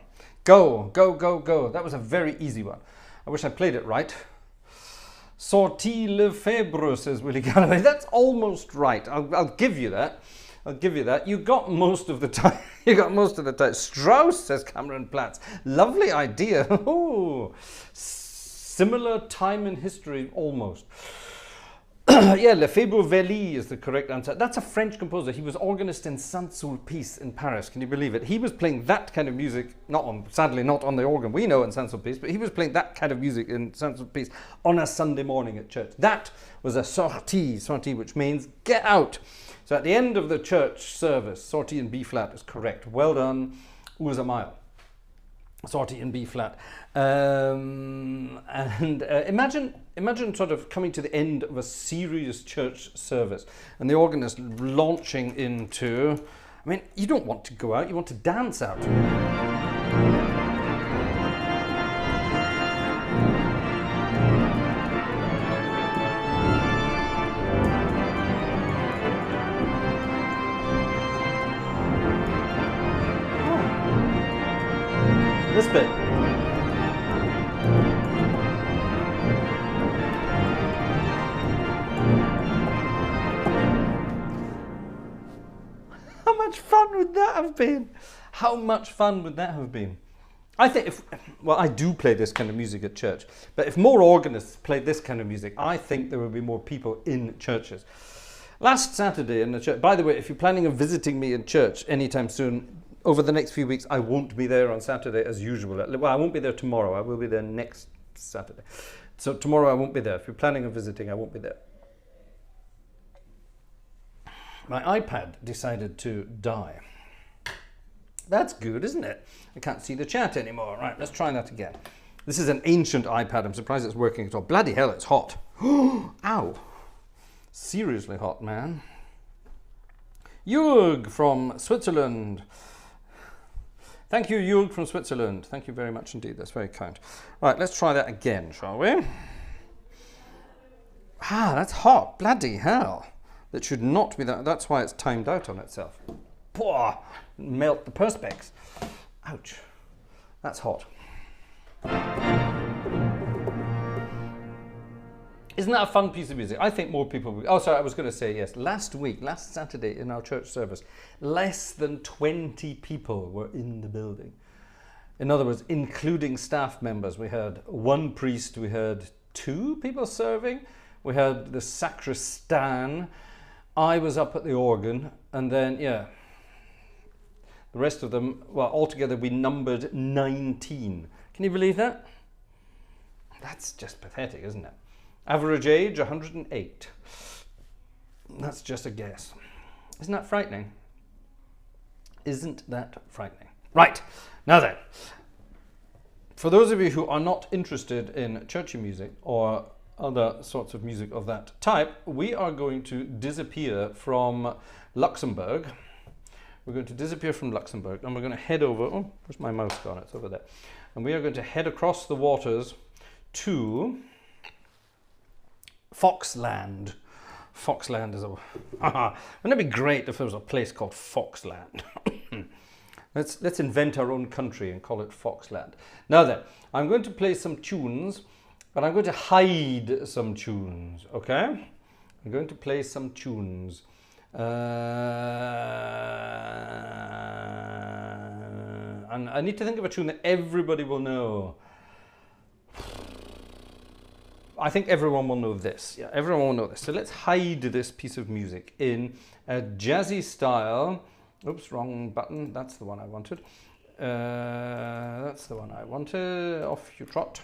Go, go, go, go. That was a very easy one. I wish I played it right. Sortie Lefebvre, says Willie Galloway. That's almost right. I'll give you that. I'll give you that. You got most of the time. You got most of the time. Strauss, says Cameron Platts. Lovely idea. Ooh. Similar time in history, almost. Yeah, Lefebvre-Bellier is the correct answer. That's a French composer. He was organist in Saint-Sulpice in Paris. Can you believe it? He was playing that kind of music, sadly not on the organ we know in Saint-Sulpice, but he was playing that kind of music in Saint-Sulpice on a Sunday morning at church. That was a sortie, which means get out. So at the end of the church service, sortie in B flat is correct. Well done, Uzamail. Sortie in B flat. Imagine sort of coming to the end of a serious church service and the organist launching into, I mean, you don't want to go out, you want to dance out. This bit. How much fun would that have been? How much fun would that have been? I think I do play this kind of music at church, but if more organists played this kind of music, I think there would be more people in churches. Last Saturday in the church, by the way, if you're planning on visiting me in church anytime soon, over the next few weeks, I won't be there on Saturday as usual. Well, I won't be there tomorrow. I will be there next Saturday. So tomorrow I won't be there. If you're planning on visiting, I won't be there. My iPad decided to die. That's good, isn't it? I can't see the chat anymore. Right, let's try that again. This is an ancient iPad. I'm surprised it's working at all. Bloody hell, it's hot. Ow. Seriously hot, man. Jörg from Switzerland. Thank you, Jörg from Switzerland. Thank you very much indeed. That's very kind. Right, let's try that again, shall we? Ah, that's hot. Bloody hell. That should not be that. That's why it's timed out on itself. Poor. Melt the perspex. Ouch. That's hot. Isn't that a fun piece of music? I think more people will. Oh, sorry, I was going to say, yes. Last Saturday in our church service, less than 20 people were in the building. In other words, including staff members. We had one priest, we had two people serving, we had the sacristan, I was up at the organ, and then, yeah, the rest of them, well, altogether we numbered 19. Can you believe that? That's just pathetic, isn't it? Average age, 108. That's just a guess. Isn't that frightening? Isn't that frightening? Right, now then, for those of you who are not interested in churchy music or other sorts of music of that type, we are going to disappear from Luxembourg. We're going to disappear from Luxembourg and we're going to head over, oh, where's my mouse gone? It's over there. And we are going to head across the waters to Foxland. Foxland is a... Wouldn't it be great if there was a place called Foxland? Let's invent our own country and call it Foxland. Now then, I'm going to play some tunes, but I'm going to hide some tunes, okay? I'm going to play some tunes. And I need to think of a tune that everybody will know. I think everyone will know this. Yeah, everyone will know this. So let's hide this piece of music in a jazzy style. Oops, wrong button. That's the one I wanted. That's the one I wanted. Off you trot.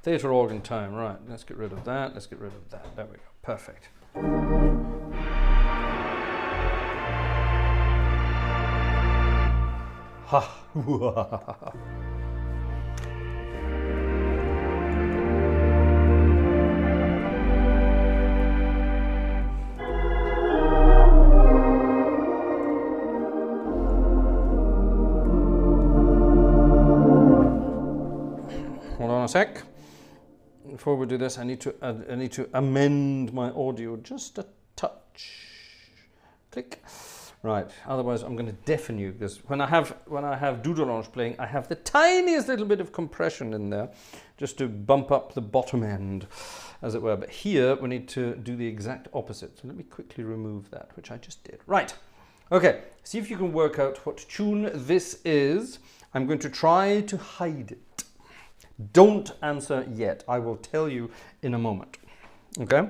Theatre organ time. Right, let's get rid of that. Let's get rid of that. There we go. Perfect. Ha. Hold on a sec. Before we do this, I need to amend my audio just a touch. Click. Right, otherwise I'm going to deafen you, because when I have Doodleange playing, I have the tiniest little bit of compression in there just to bump up the bottom end, as it were. But here we need to do the exact opposite. So let me quickly remove that, which I just did. Right, okay, see if you can work out what tune this is. I'm going to try to hide it. Don't answer yet. I will tell you in a moment. Okay?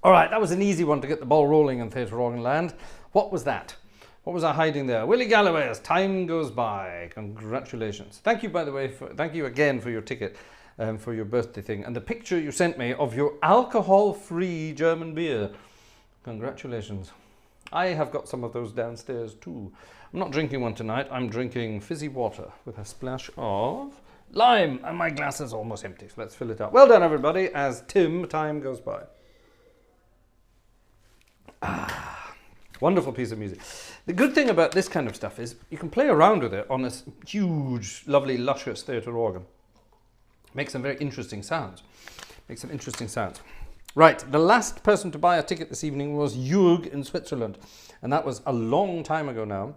All right, that was an easy one to get the ball rolling in Theatre Organ Land. What was that? What was I hiding there? Willie Galloway, as time goes by. Congratulations. Thank you, by the way, thank you again for your ticket, for your birthday thing. And the picture you sent me of your alcohol-free German beer. Congratulations. I have got some of those downstairs too. I'm not drinking one tonight. I'm drinking fizzy water with a splash of lime. And my glass is almost empty, so let's fill it up. Well done, everybody, as time goes by. Wonderful piece of music. The good thing about this kind of stuff is you can play around with it on this huge, lovely, luscious theatre organ. Makes some very interesting sounds. Makes some interesting sounds. Right, the last person to buy a ticket this evening was Jürg in Switzerland. And that was a long time ago now.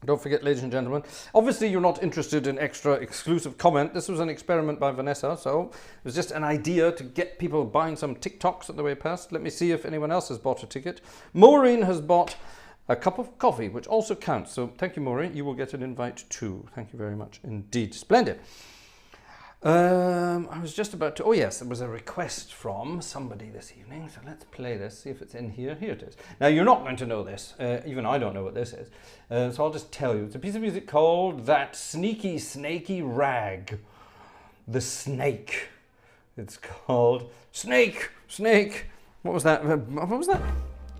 Don't forget, ladies and gentlemen, obviously you're not interested in extra exclusive comment. This was an experiment by Vanessa, so it was just an idea to get people buying some TikToks on the way past. Let me see if anyone else has bought a ticket. Maureen has bought a cup of coffee, which also counts. So thank you, Maureen. You will get an invite too. Thank you very much indeed. Splendid. I was just about to, oh yes, there was a request from somebody this evening, so let's play this, see if it's in here. Here it is. Now you're not going to know this, even I don't know what this is, so I'll just tell you. It's a piece of music called That Sneaky Snaky Rag. The Snake. It's called Snake, Snake. What was that? What was that?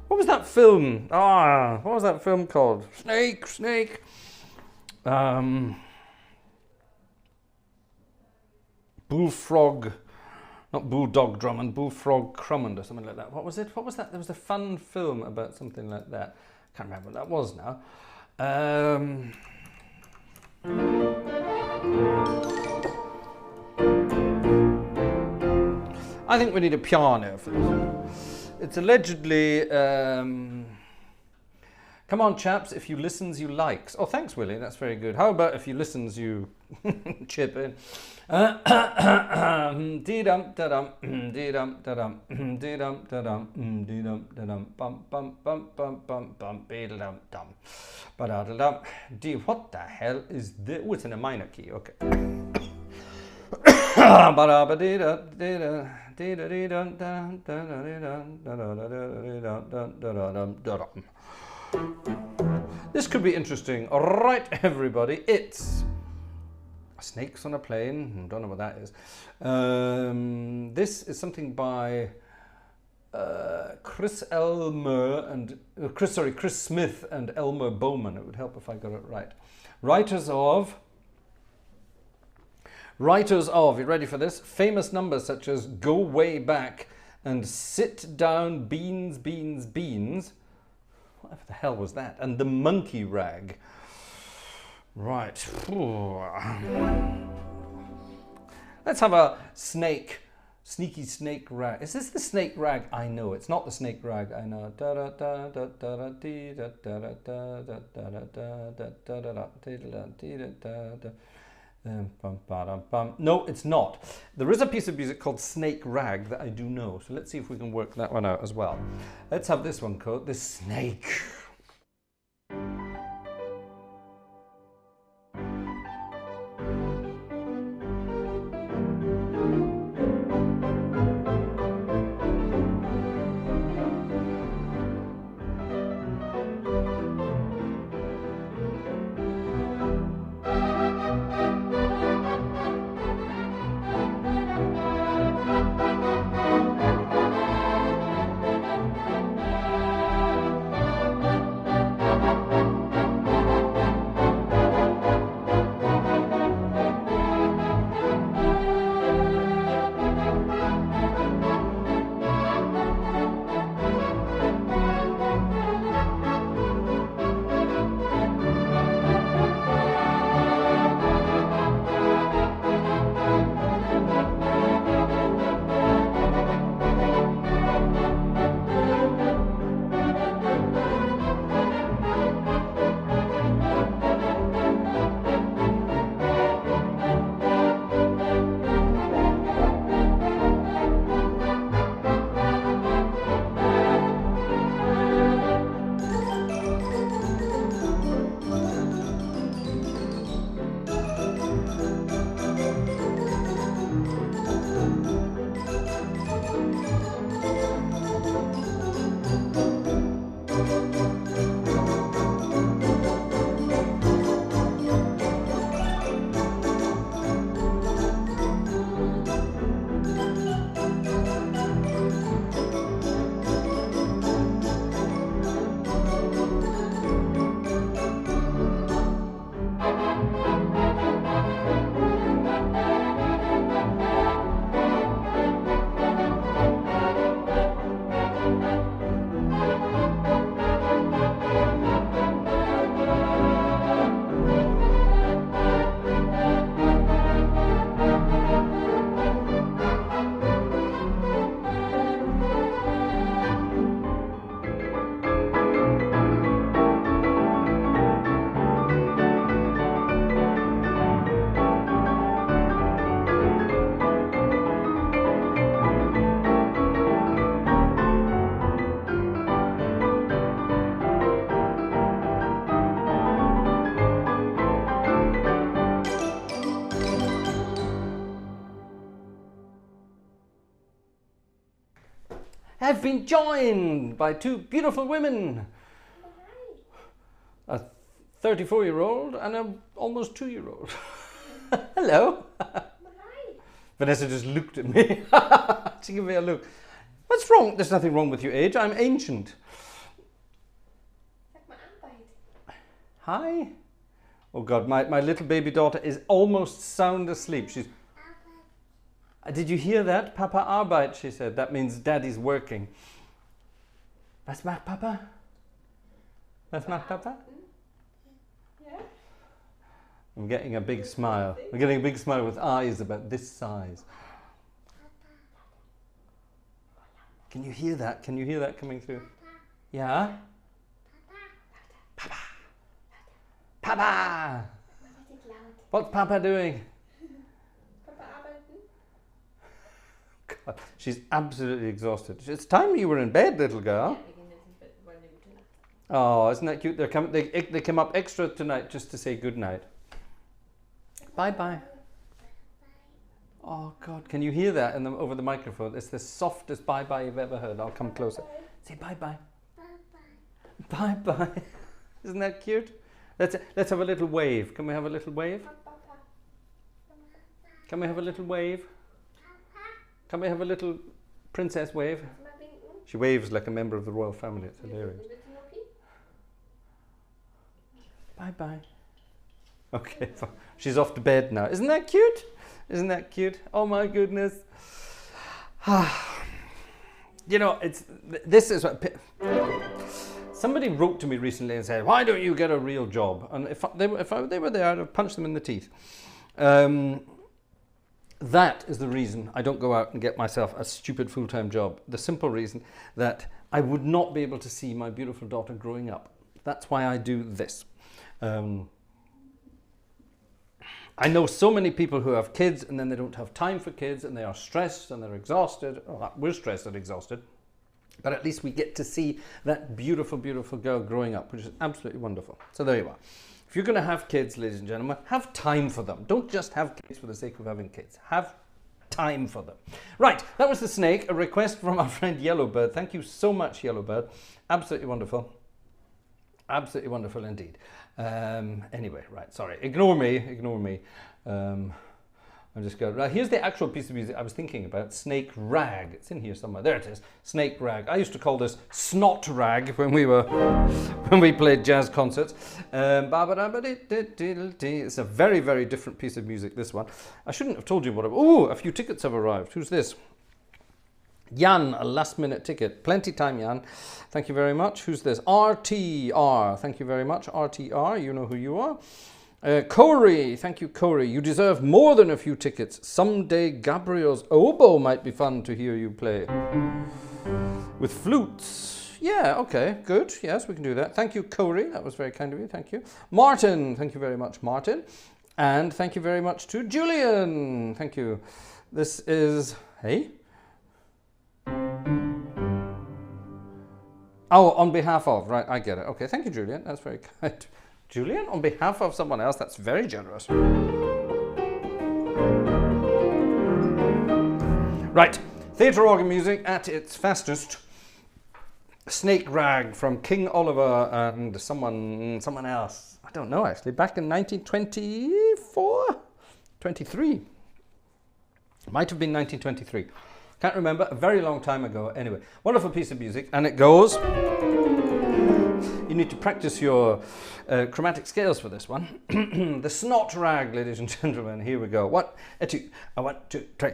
What was that film? What was that film called? Snake, Snake. Bullfrog, not Bulldog Drummond, Bullfrog Crummond or something like that. What was it? What was that? There was a fun film about something like that. Can't remember what that was now. I think we need a piano for this. It's allegedly... Come on, chaps, if you listens, you likes. Oh, thanks, Willie, that's very good. How about if you listens, you chip in? Dee-dum, da-dum, dee-dum, da-dum, dee-dum, da-dum, dee-dum, da-dum, bum, bum, bum, bum, bum, bum, be-da-dum, dum, ba-da-da-dum. What the hell is this? Oh, it's in a minor key, okay. Ba-da-ba-dee-da, dee-da, dee-da-dee-dum, da-dum, da-da-dee-dum, da-da-da-dee-dum, da-da-dum, da-dum. This could be interesting. All right, everybody, it's Snakes on a Plane. Don't know what that is. This is something by Chris Smith and Elmer Bowman. It would help if I got it right. Writers of, you ready for this? Famous numbers such as Go Way Back and Sit Down Beans, Beans, Beans. What the hell was that? And The Monkey Rag. Right. Ooh. Let's have a snake. Sneaky snake rag. Is this the snake rag? I know. It's not the snake rag. I know. No, it's not. There is a piece of music called Snake Rag that I do know. So let's see if we can work that one out as well. Let's have this one called The Snake. I've been joined by two beautiful women. A 34-year-old and an almost 2-year-old. Hello. Vanessa just looked at me. She gave me a look. What's wrong? There's nothing wrong with your age. I'm ancient. Hi. Oh God, my little baby daughter is almost sound asleep. She's. Did you hear that? Papa Arbeit, she said. That means Daddy's working. Was macht Papa? Was macht Papa? Yeah. I'm getting a big smile. I'm getting a big smile with eyes about this size. Can you hear that? Can you hear that coming through? Yeah? Papa. Papa! What's Papa doing? God, she's absolutely exhausted. It's time you were in bed, little girl. Oh, isn't that cute? They came up extra tonight just to say good night. Bye-bye. Oh, God, can you hear that over the microphone? It's the softest bye-bye you've ever heard. I'll come closer. Say bye-bye. Bye-bye. Bye-bye. Isn't that cute? Let's have a little wave. Can we have a little wave? Can we have a little wave? Can we have a little princess wave? She waves like a member of the royal family. It's hilarious. Bye-bye. Okay, she's off to bed now. Isn't that cute? Isn't that cute? Oh my goodness. You know, this is what... Somebody wrote to me recently and said, why don't you get a real job? And if they were there, I'd have punched them in the teeth. That is the reason I don't go out and get myself a stupid full-time job. The simple reason that I would not be able to see my beautiful daughter growing up. That's why I do this. I know so many people who have kids and then they don't have time for kids and they are stressed and they're exhausted. Oh, we're stressed and exhausted. But at least we get to see that beautiful, beautiful girl growing up, which is absolutely wonderful. So there you are. If you're going to have kids, ladies and gentlemen, have time for them. Don't just have kids for the sake of having kids. Have time for them. Right, that was the snake, a request from our friend Yellowbird. Thank you so much, Yellowbird. Absolutely wonderful. Absolutely wonderful indeed. Anyway, right, sorry. Ignore me. I'm just going, right, here's the actual piece of music I was thinking about, Snake Rag. It's in here somewhere. There it is, Snake Rag. I used to call this Snot Rag when we played jazz concerts. It's a very, very different piece of music, this one. I shouldn't have told you what it was. Oh, a few tickets have arrived. Who's this? Jan, a last minute ticket. Plenty time, Jan. Thank you very much. Who's this? RTR. Thank you very much, RTR. You know who you are. Corey, thank you, Corey. You deserve more than a few tickets. Someday Gabriel's oboe might be fun to hear you play. With flutes. Yeah, okay, good. Yes, we can do that. Thank you, Corey. That was very kind of you. Thank you. Martin, thank you very much, Martin. And thank you very much to Julian. Thank you. This is, hey? Oh, on behalf of, right, I get it. Okay, thank you, Julian. That's very kind. Julian, on behalf of someone else, that's very generous. Right, theatre organ music at its fastest. Snake Rag from King Oliver and someone else. I don't know actually, back in 1924? 23. Might have been 1923. Can't remember, a very long time ago. Anyway, wonderful piece of music, and it goes... You need to practice your chromatic scales for this one. The Snot Rag, ladies and gentlemen. Here we go. 1, 2, 1, 2, 3.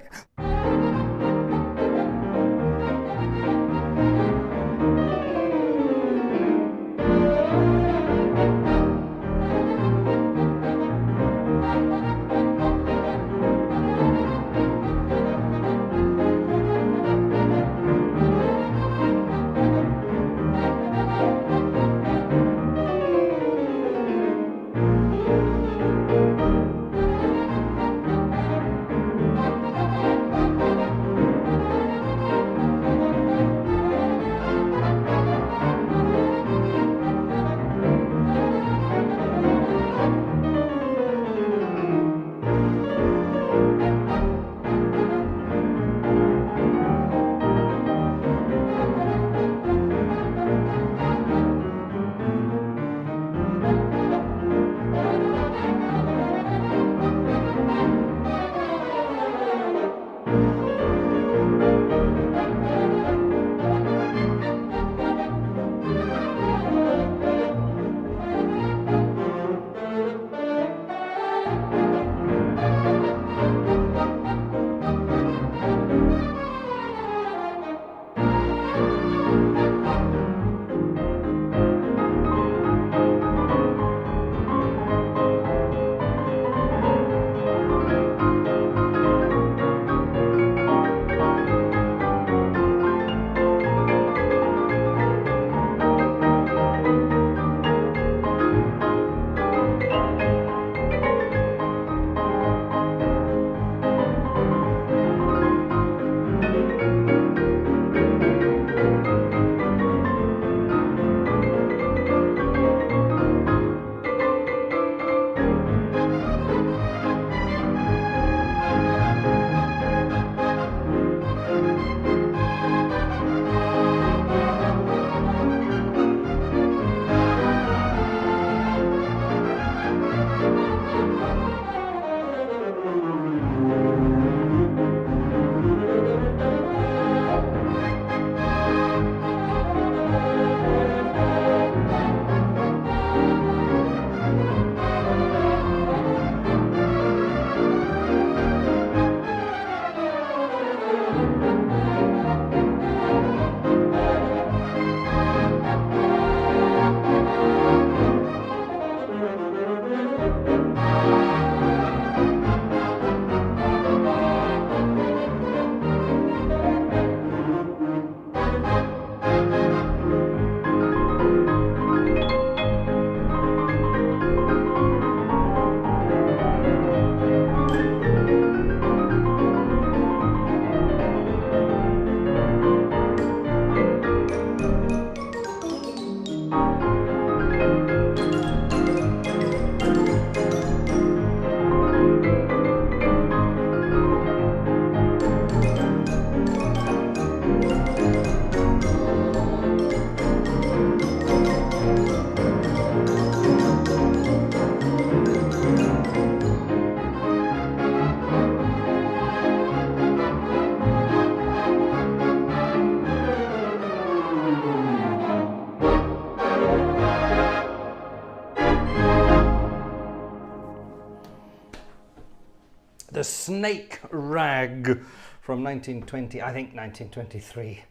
The Snake Rag from 1920, I think 1923.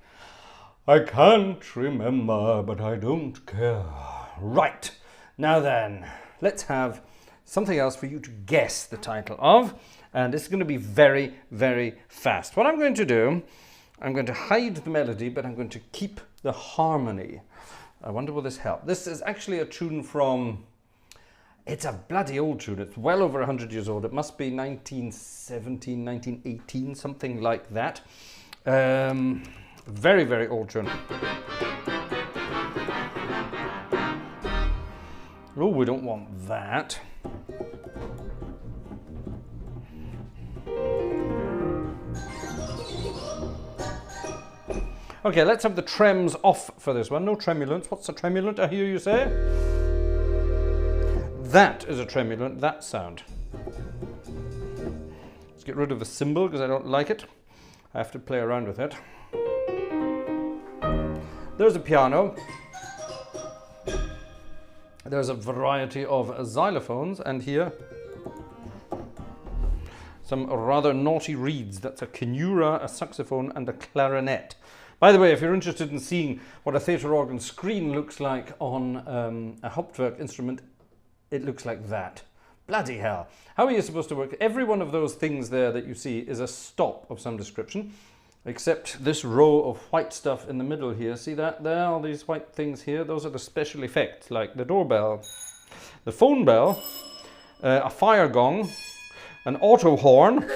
I can't remember, but I don't care. Right, now then, let's have something else for you to guess the title of, and this is going to be very, very fast. What I'm going to do, I'm going to hide the melody, but I'm going to keep the harmony. I wonder will this help. This is actually a tune from, it's a bloody old tune. It's well over 100 years old. It must be 1917, 1918, something like that. Very, very old tune. Oh, we don't want that. Okay, let's have the trems off for this one. No tremulants. What's a tremulant, I hear you say? That is a tremulant, that sound. Let's get rid of the cymbal because I don't like it. I have to play around with it. There's a piano. There's a variety of xylophones, and here some rather naughty reeds. That's a canura, a saxophone, and a clarinet. By the way, if you're interested in seeing what a theatre organ screen looks like on a Hauptwerk instrument, it looks like that. Bloody hell. How are you supposed to work? Every one of those things there that you see is a stop of some description, except this row of white stuff in the middle here. See that there? All these white things here, those are the special effects, like the doorbell, the phone bell, a fire gong, an auto horn,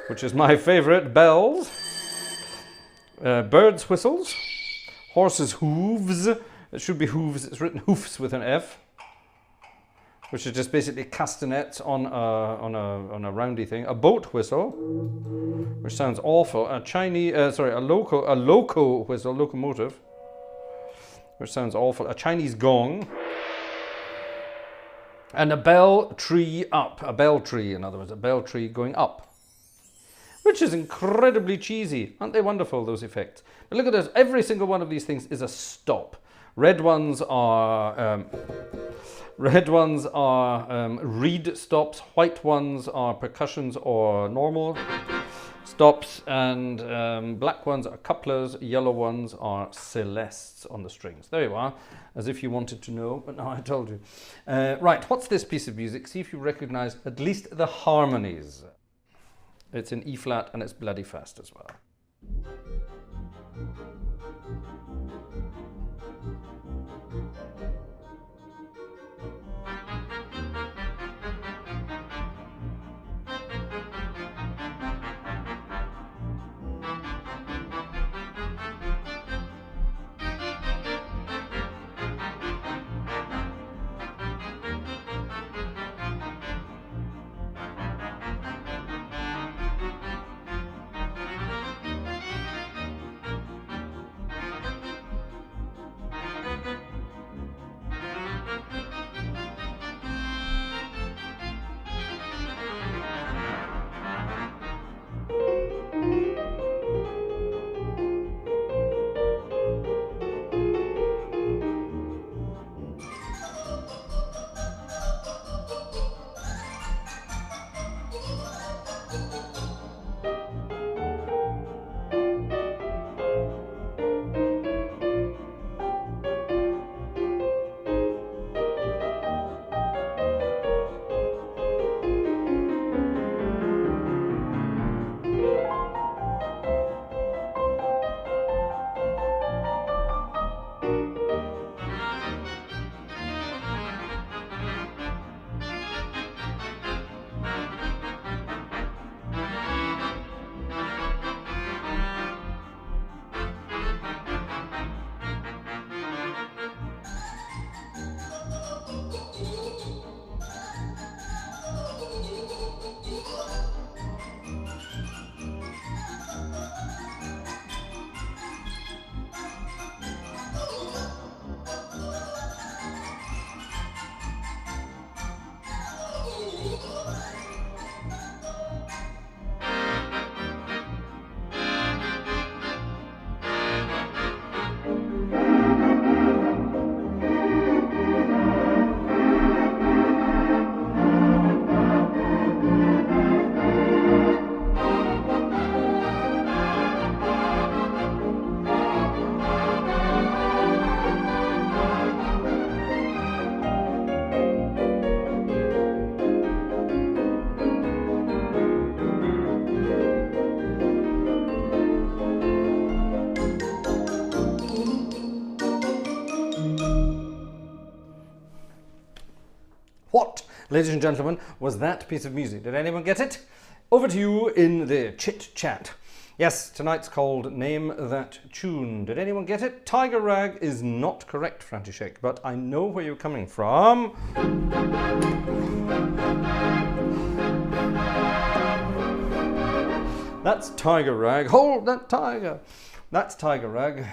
which is my favorite, bells, birds' whistles, horses' hooves. It should be hooves, it's written hoofs with an F, which is just basically castanets on a roundy thing. A boat whistle, which sounds awful. A loco whistle, locomotive, which sounds awful. A Chinese gong. And a bell tree up. A bell tree, in other words, a bell tree going up. Which is incredibly cheesy. Aren't they wonderful, those effects? But look at this. Every single one of these things is a stop. Red ones are reed stops. White ones are percussions or normal stops. And black ones are couplers. Yellow ones are celestes on the strings. There you are. As if you wanted to know, but now I told you. Right, what's this piece of music? See if you recognize at least the harmonies. It's in E flat and it's bloody fast as well. what, ladies and gentlemen, was that piece of music? Did anyone get it? Over to you in the chit chat. Yes, tonight's called Name That Tune. Did anyone get it? Tiger Rag is not correct, František, but I know where you're coming from. That's Tiger Rag. Hold that tiger. That's Tiger Rag.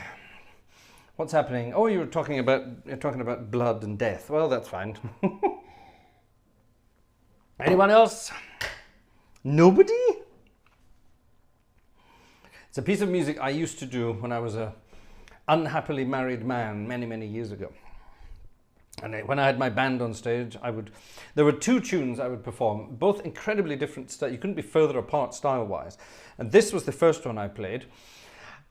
What's happening? Oh, you're talking about blood and death. Well, that's fine. Anyone else? Nobody? It's a piece of music I used to do when I was a unhappily married man many, many years ago. And when I had my band on stage, there were two tunes I would perform, both incredibly different styles. You couldn't be further apart style-wise. And this was the first one I played.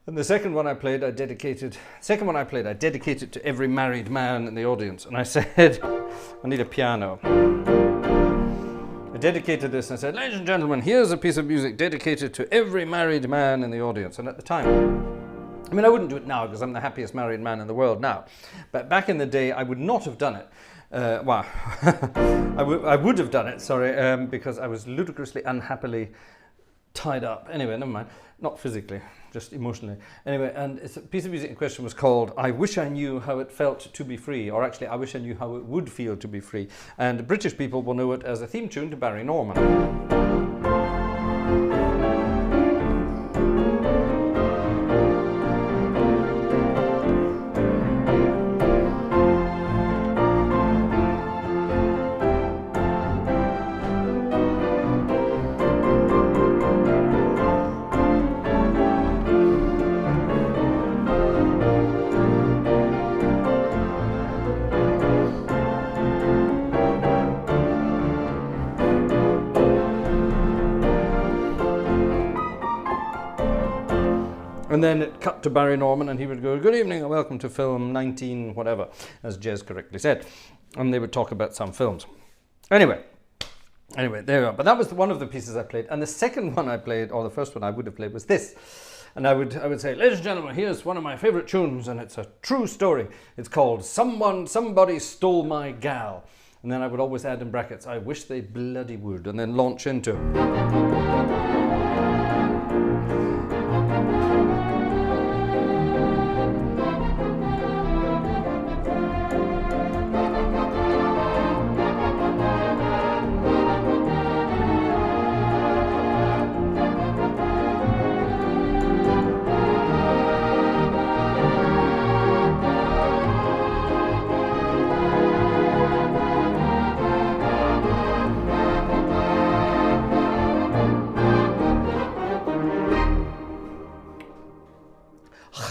And the second one I played, I dedicated to every married man in the audience. And I said, I need a piano. I dedicated this and I said, ladies and gentlemen, here's a piece of music dedicated to every married man in the audience. And at the time, I mean, I wouldn't do it now because I'm the happiest married man in the world now. But back in the day, I would not have done it. Well, I would have done it, sorry, because I was ludicrously unhappily tied up. Anyway, never mind. Not physically, just emotionally. Anyway, and it's a piece of music in question was called I Wish I Knew How It Felt to Be Free, or actually I Wish I Knew How It Would Feel to Be Free. And British people will know it as a theme tune to Barry Norman. And then it cut to Barry Norman and he would go, good evening and welcome to film 19 whatever, as Jez correctly said. And they would talk about some films. Anyway, there you are. But that was one of the pieces I played. And the second one I played, or the first one I would have played, was this. And I would say, ladies and gentlemen, here's one of my favourite tunes, and it's a true story. It's called Somebody Stole My Gal. And then I would always add in brackets, I wish they bloody would, and then launch into...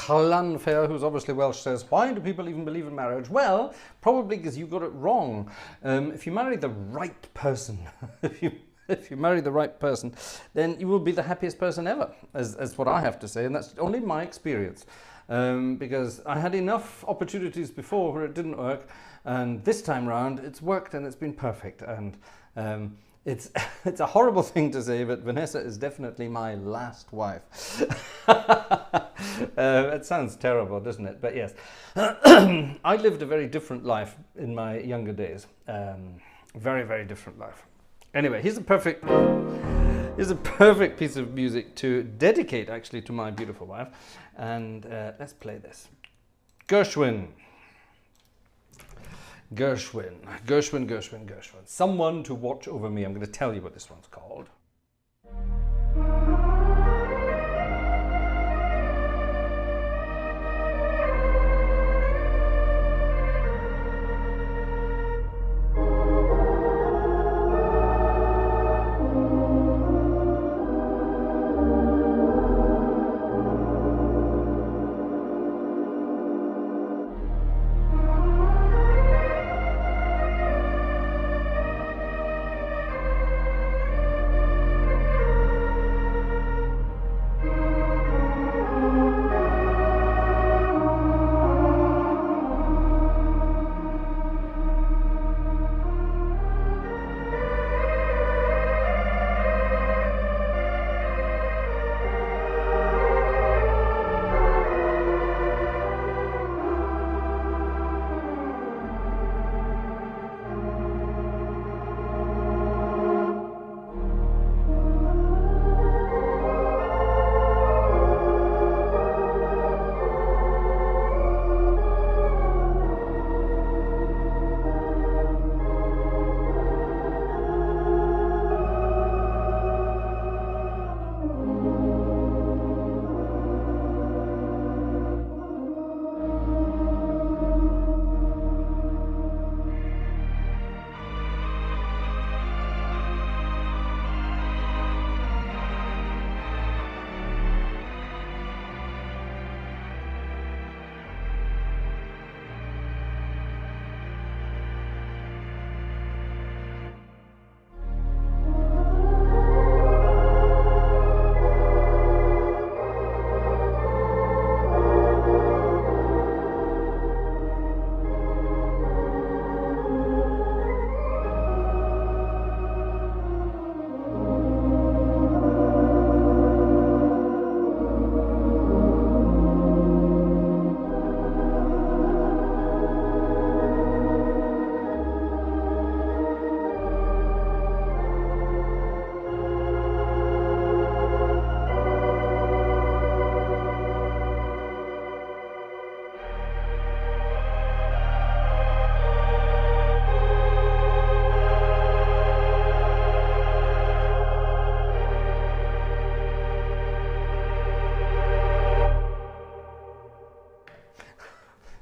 Lanfair, who's obviously Welsh, says, why do people even believe in marriage? Well, probably because you got it wrong. If you marry the right person, if you marry the right person, then you will be the happiest person ever, as what I have to say, and that's only my experience. Because I had enough opportunities before where it didn't work, and this time round it's worked and it's been perfect. And it's a horrible thing to say, but Vanessa is definitely my last wife. It sounds terrible, doesn't it? But yes, I lived a very different life in my younger days. Very, very different life. Anyway, here's a perfect piece of music to dedicate, actually, to my beautiful wife. And let's play this. Gershwin. Someone to Watch Over Me. I'm going to tell you what this one's called.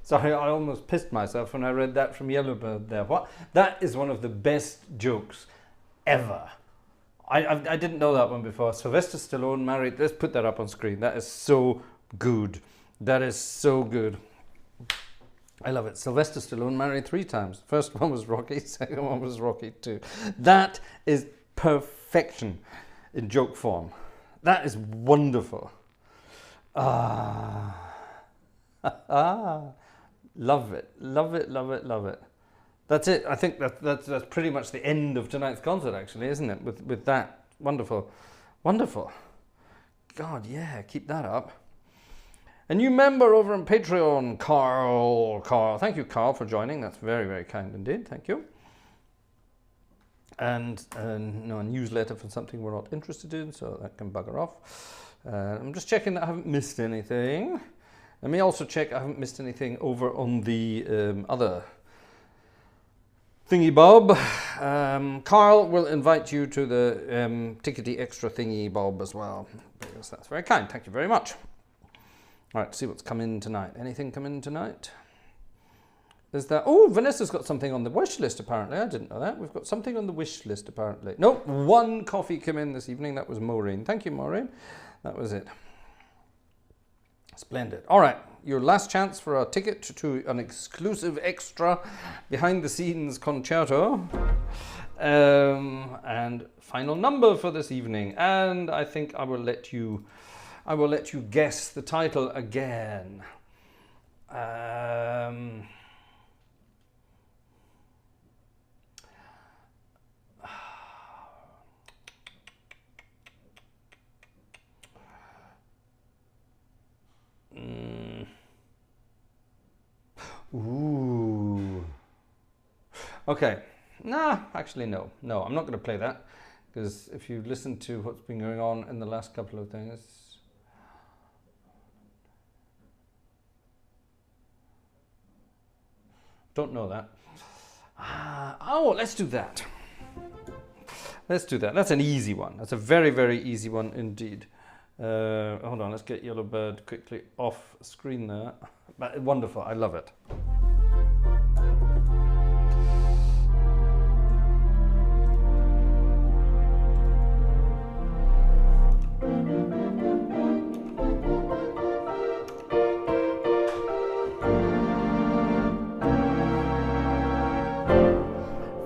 Sorry, I almost pissed myself when I read that from Yellowbird there. What? That is one of the best jokes ever. I didn't know that one before. Sylvester Stallone married. Let's put that up on screen. That is so good. That is so good. I love it. Sylvester Stallone married 3 times. First one was Rocky. Second one was Rocky 2. That is perfection in joke form. That is wonderful. Love it, love it, love it, love it. That's it. I think that's pretty much the end of tonight's concert, actually, isn't it? With that, wonderful, wonderful. God, yeah, keep that up. A new member over on Patreon, Carl. Thank you, Carl, for joining. That's very, very kind indeed. Thank you. And no, a newsletter for something we're not interested in, so that can bugger off. I'm just checking that I haven't missed anything. Let me also check I haven't missed anything over on the other thingy bob. Carl will invite you to the tickety extra thingy bob as well. Because that's very kind. Thank you very much. All right, see what's come in tonight. Anything come in tonight? Is that? Oh, Vanessa's got something on the wish list apparently. I didn't know that. We've got something on the wish list apparently. Nope, 1 coffee came in this evening. That was Maureen. Thank you, Maureen. That was it. Splendid. All right, your last chance for a ticket to an exclusive extra behind the scenes concerto. And final number for this evening. And I think I will let you guess the title again. Ooh. Okay. Nah, actually no. No, I'm not going to play that. Because if you listen to what's been going on in the last couple of things... Don't know that. Oh, let's do that. Let's do that. That's an easy one. That's a very, very easy one indeed. Hold on, let's get Yellowbird quickly off screen there. But wonderful, I love it.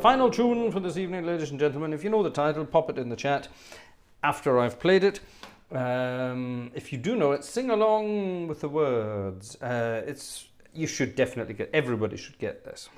Final tune for this evening, ladies and gentlemen. If you know the title, pop it in the chat after I've played it. If you do know it, sing along with the words. You should definitely get, everybody should get this.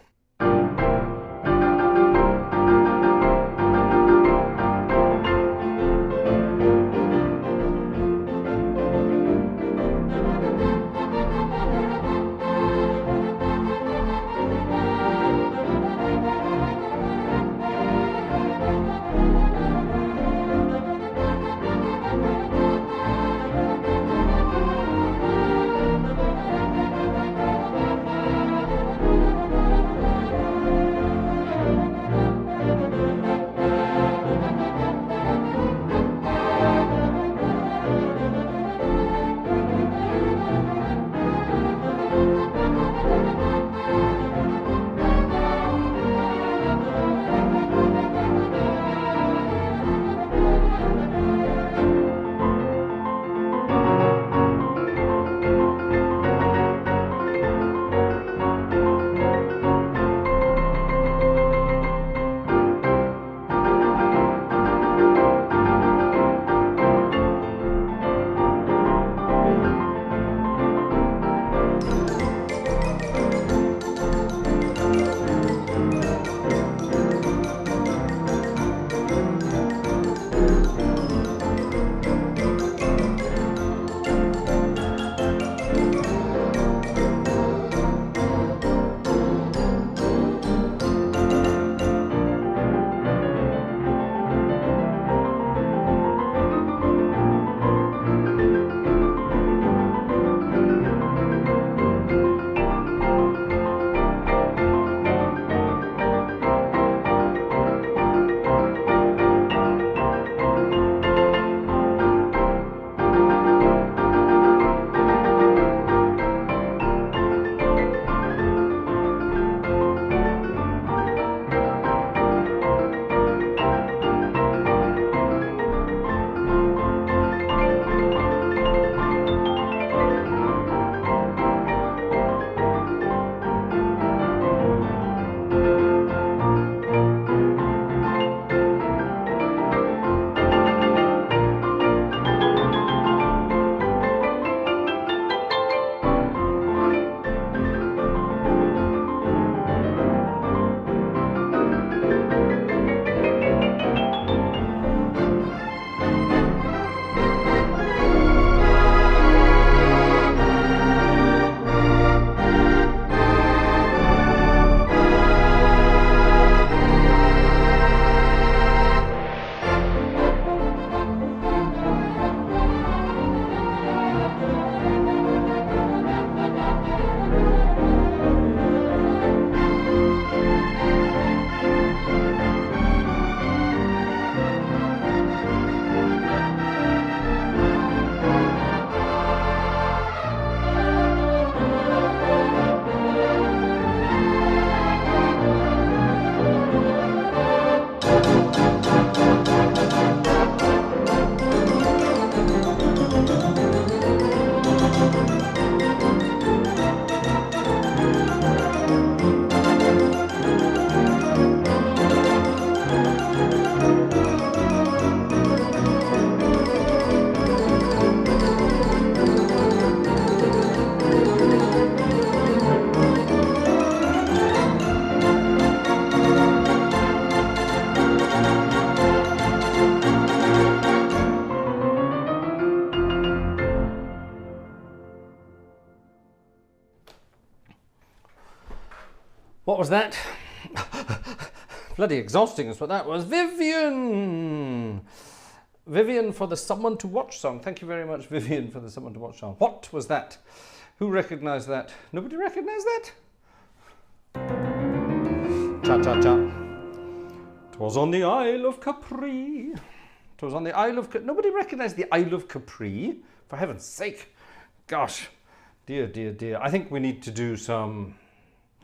What was that? Bloody exhausting is what that was. Vivian! Vivian for the Someone to Watch song. Thank you very much, Vivian, for the Someone to Watch song. What was that? Who recognised that? Nobody recognised that? Cha-cha-cha. 'Twas on the Isle of Capri. 'Twas on the Isle of... Nobody recognised the Isle of Capri? For heaven's sake. Gosh. Dear, dear, dear. I think we need to do some...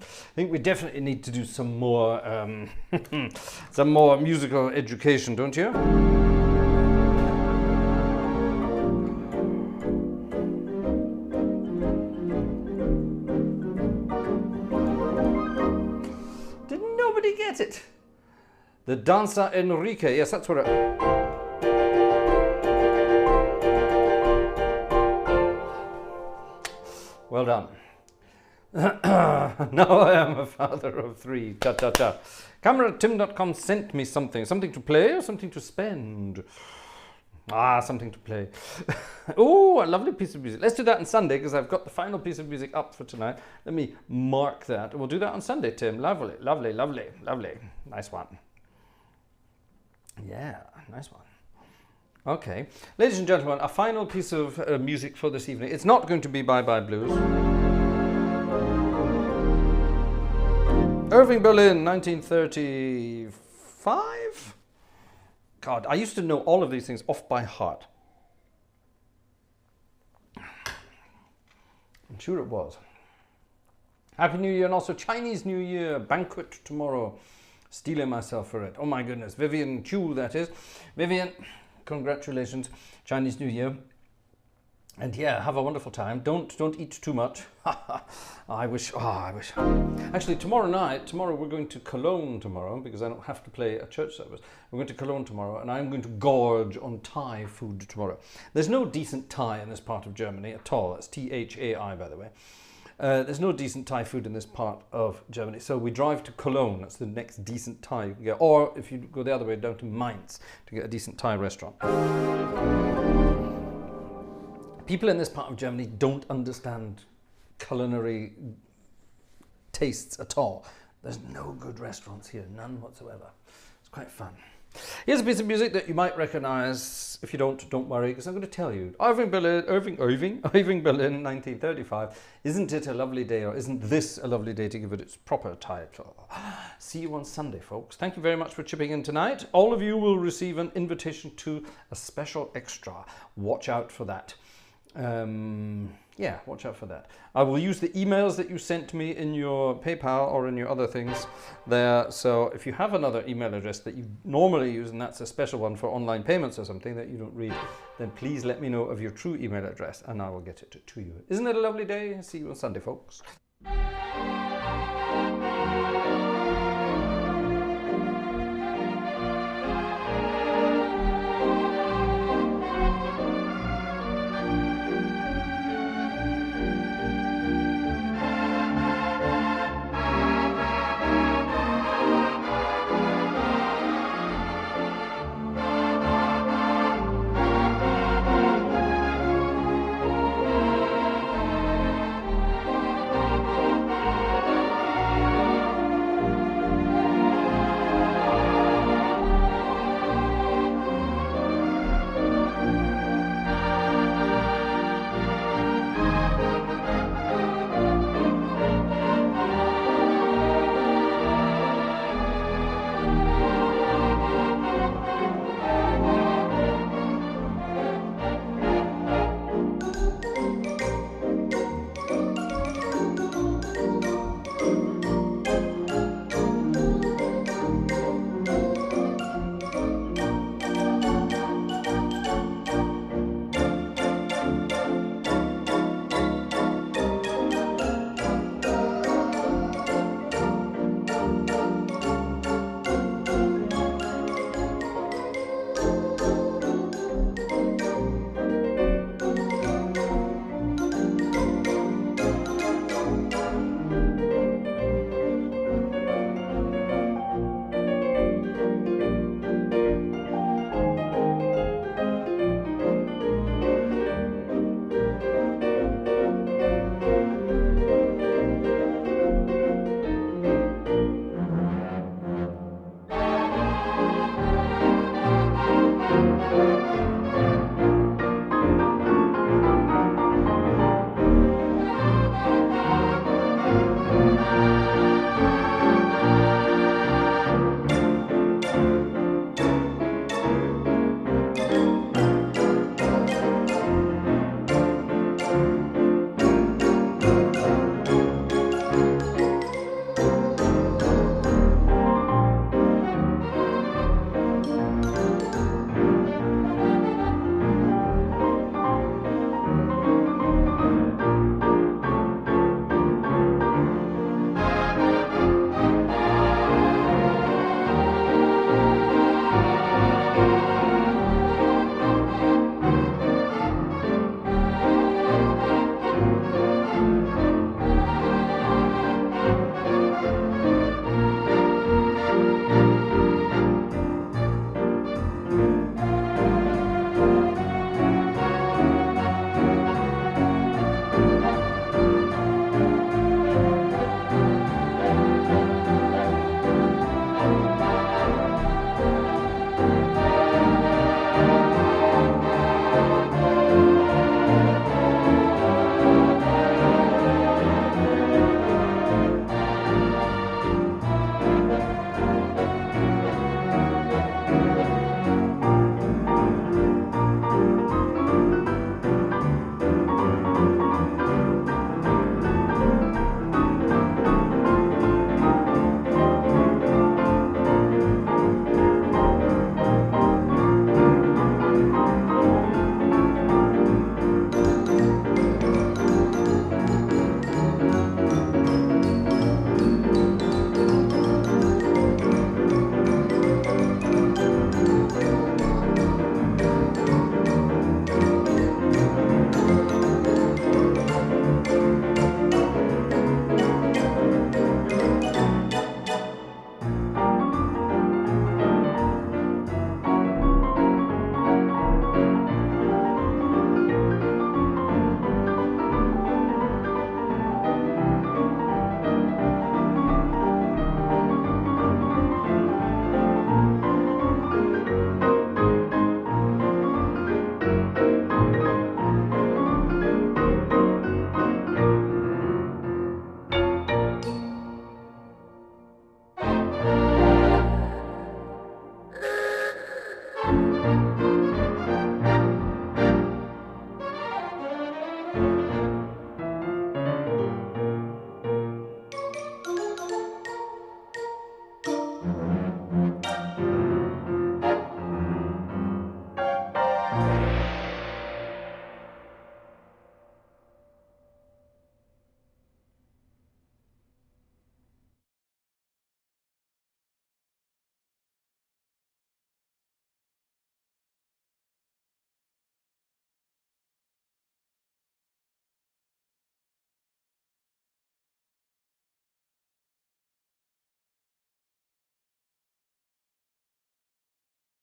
I think we definitely need to do some more some more musical education, don't you? Did nobody get it? The dancer Enrique. Yes, that's what it... Well done. Now I am a father of 3. Cha-cha-cha. Cameratim.com sent me something. Something to play or something to spend? Ah, something to play. Oh, a lovely piece of music. Let's do that on Sunday because I've got the final piece of music up for tonight. Let me mark that. We'll do that on Sunday, Tim. Lovely, lovely, lovely, lovely. Nice one. Yeah, nice one. Okay. Ladies and gentlemen, a final piece of music for this evening. It's not going to be Bye Bye Blues. Irving Berlin, 1935? God, I used to know all of these things off by heart. I'm sure it was. Happy New Year and also Chinese New Year. Banquet tomorrow. Stealing myself for it. Oh my goodness. Vivian Q, that is. Vivian, congratulations. Chinese New Year. And yeah, have a wonderful time. Don't eat too much. I wish. Actually, tomorrow we're going to Cologne tomorrow because I don't have to play a church service. We're going to Cologne tomorrow and I'm going to gorge on Thai food tomorrow. There's no decent Thai in this part of Germany at all. That's Thai, by the way. There's no decent Thai food in this part of Germany. So we drive to Cologne. That's the next decent Thai you can get. Or if you go the other way, down to Mainz to get a decent Thai restaurant. People in this part of Germany don't understand culinary tastes at all. There's no good restaurants here, none whatsoever. It's quite fun. Here's a piece of music that you might recognise. If you don't worry, because I'm going to tell you. Irving Berlin, 1935. Isn't it a lovely day, or isn't this a lovely day to give it its proper title? See you on Sunday, folks. Thank you very much for chipping in tonight. All of you will receive an invitation to a special extra. Watch out for that. Yeah, watch out for that. I will use the emails that you sent me in your PayPal or in your other things there. So if you have another email address that you normally use, and that's a special one for online payments or something that you don't read, then please let me know of your true email address and I will get it to you. Isn't it a lovely day? See you on Sunday, folks.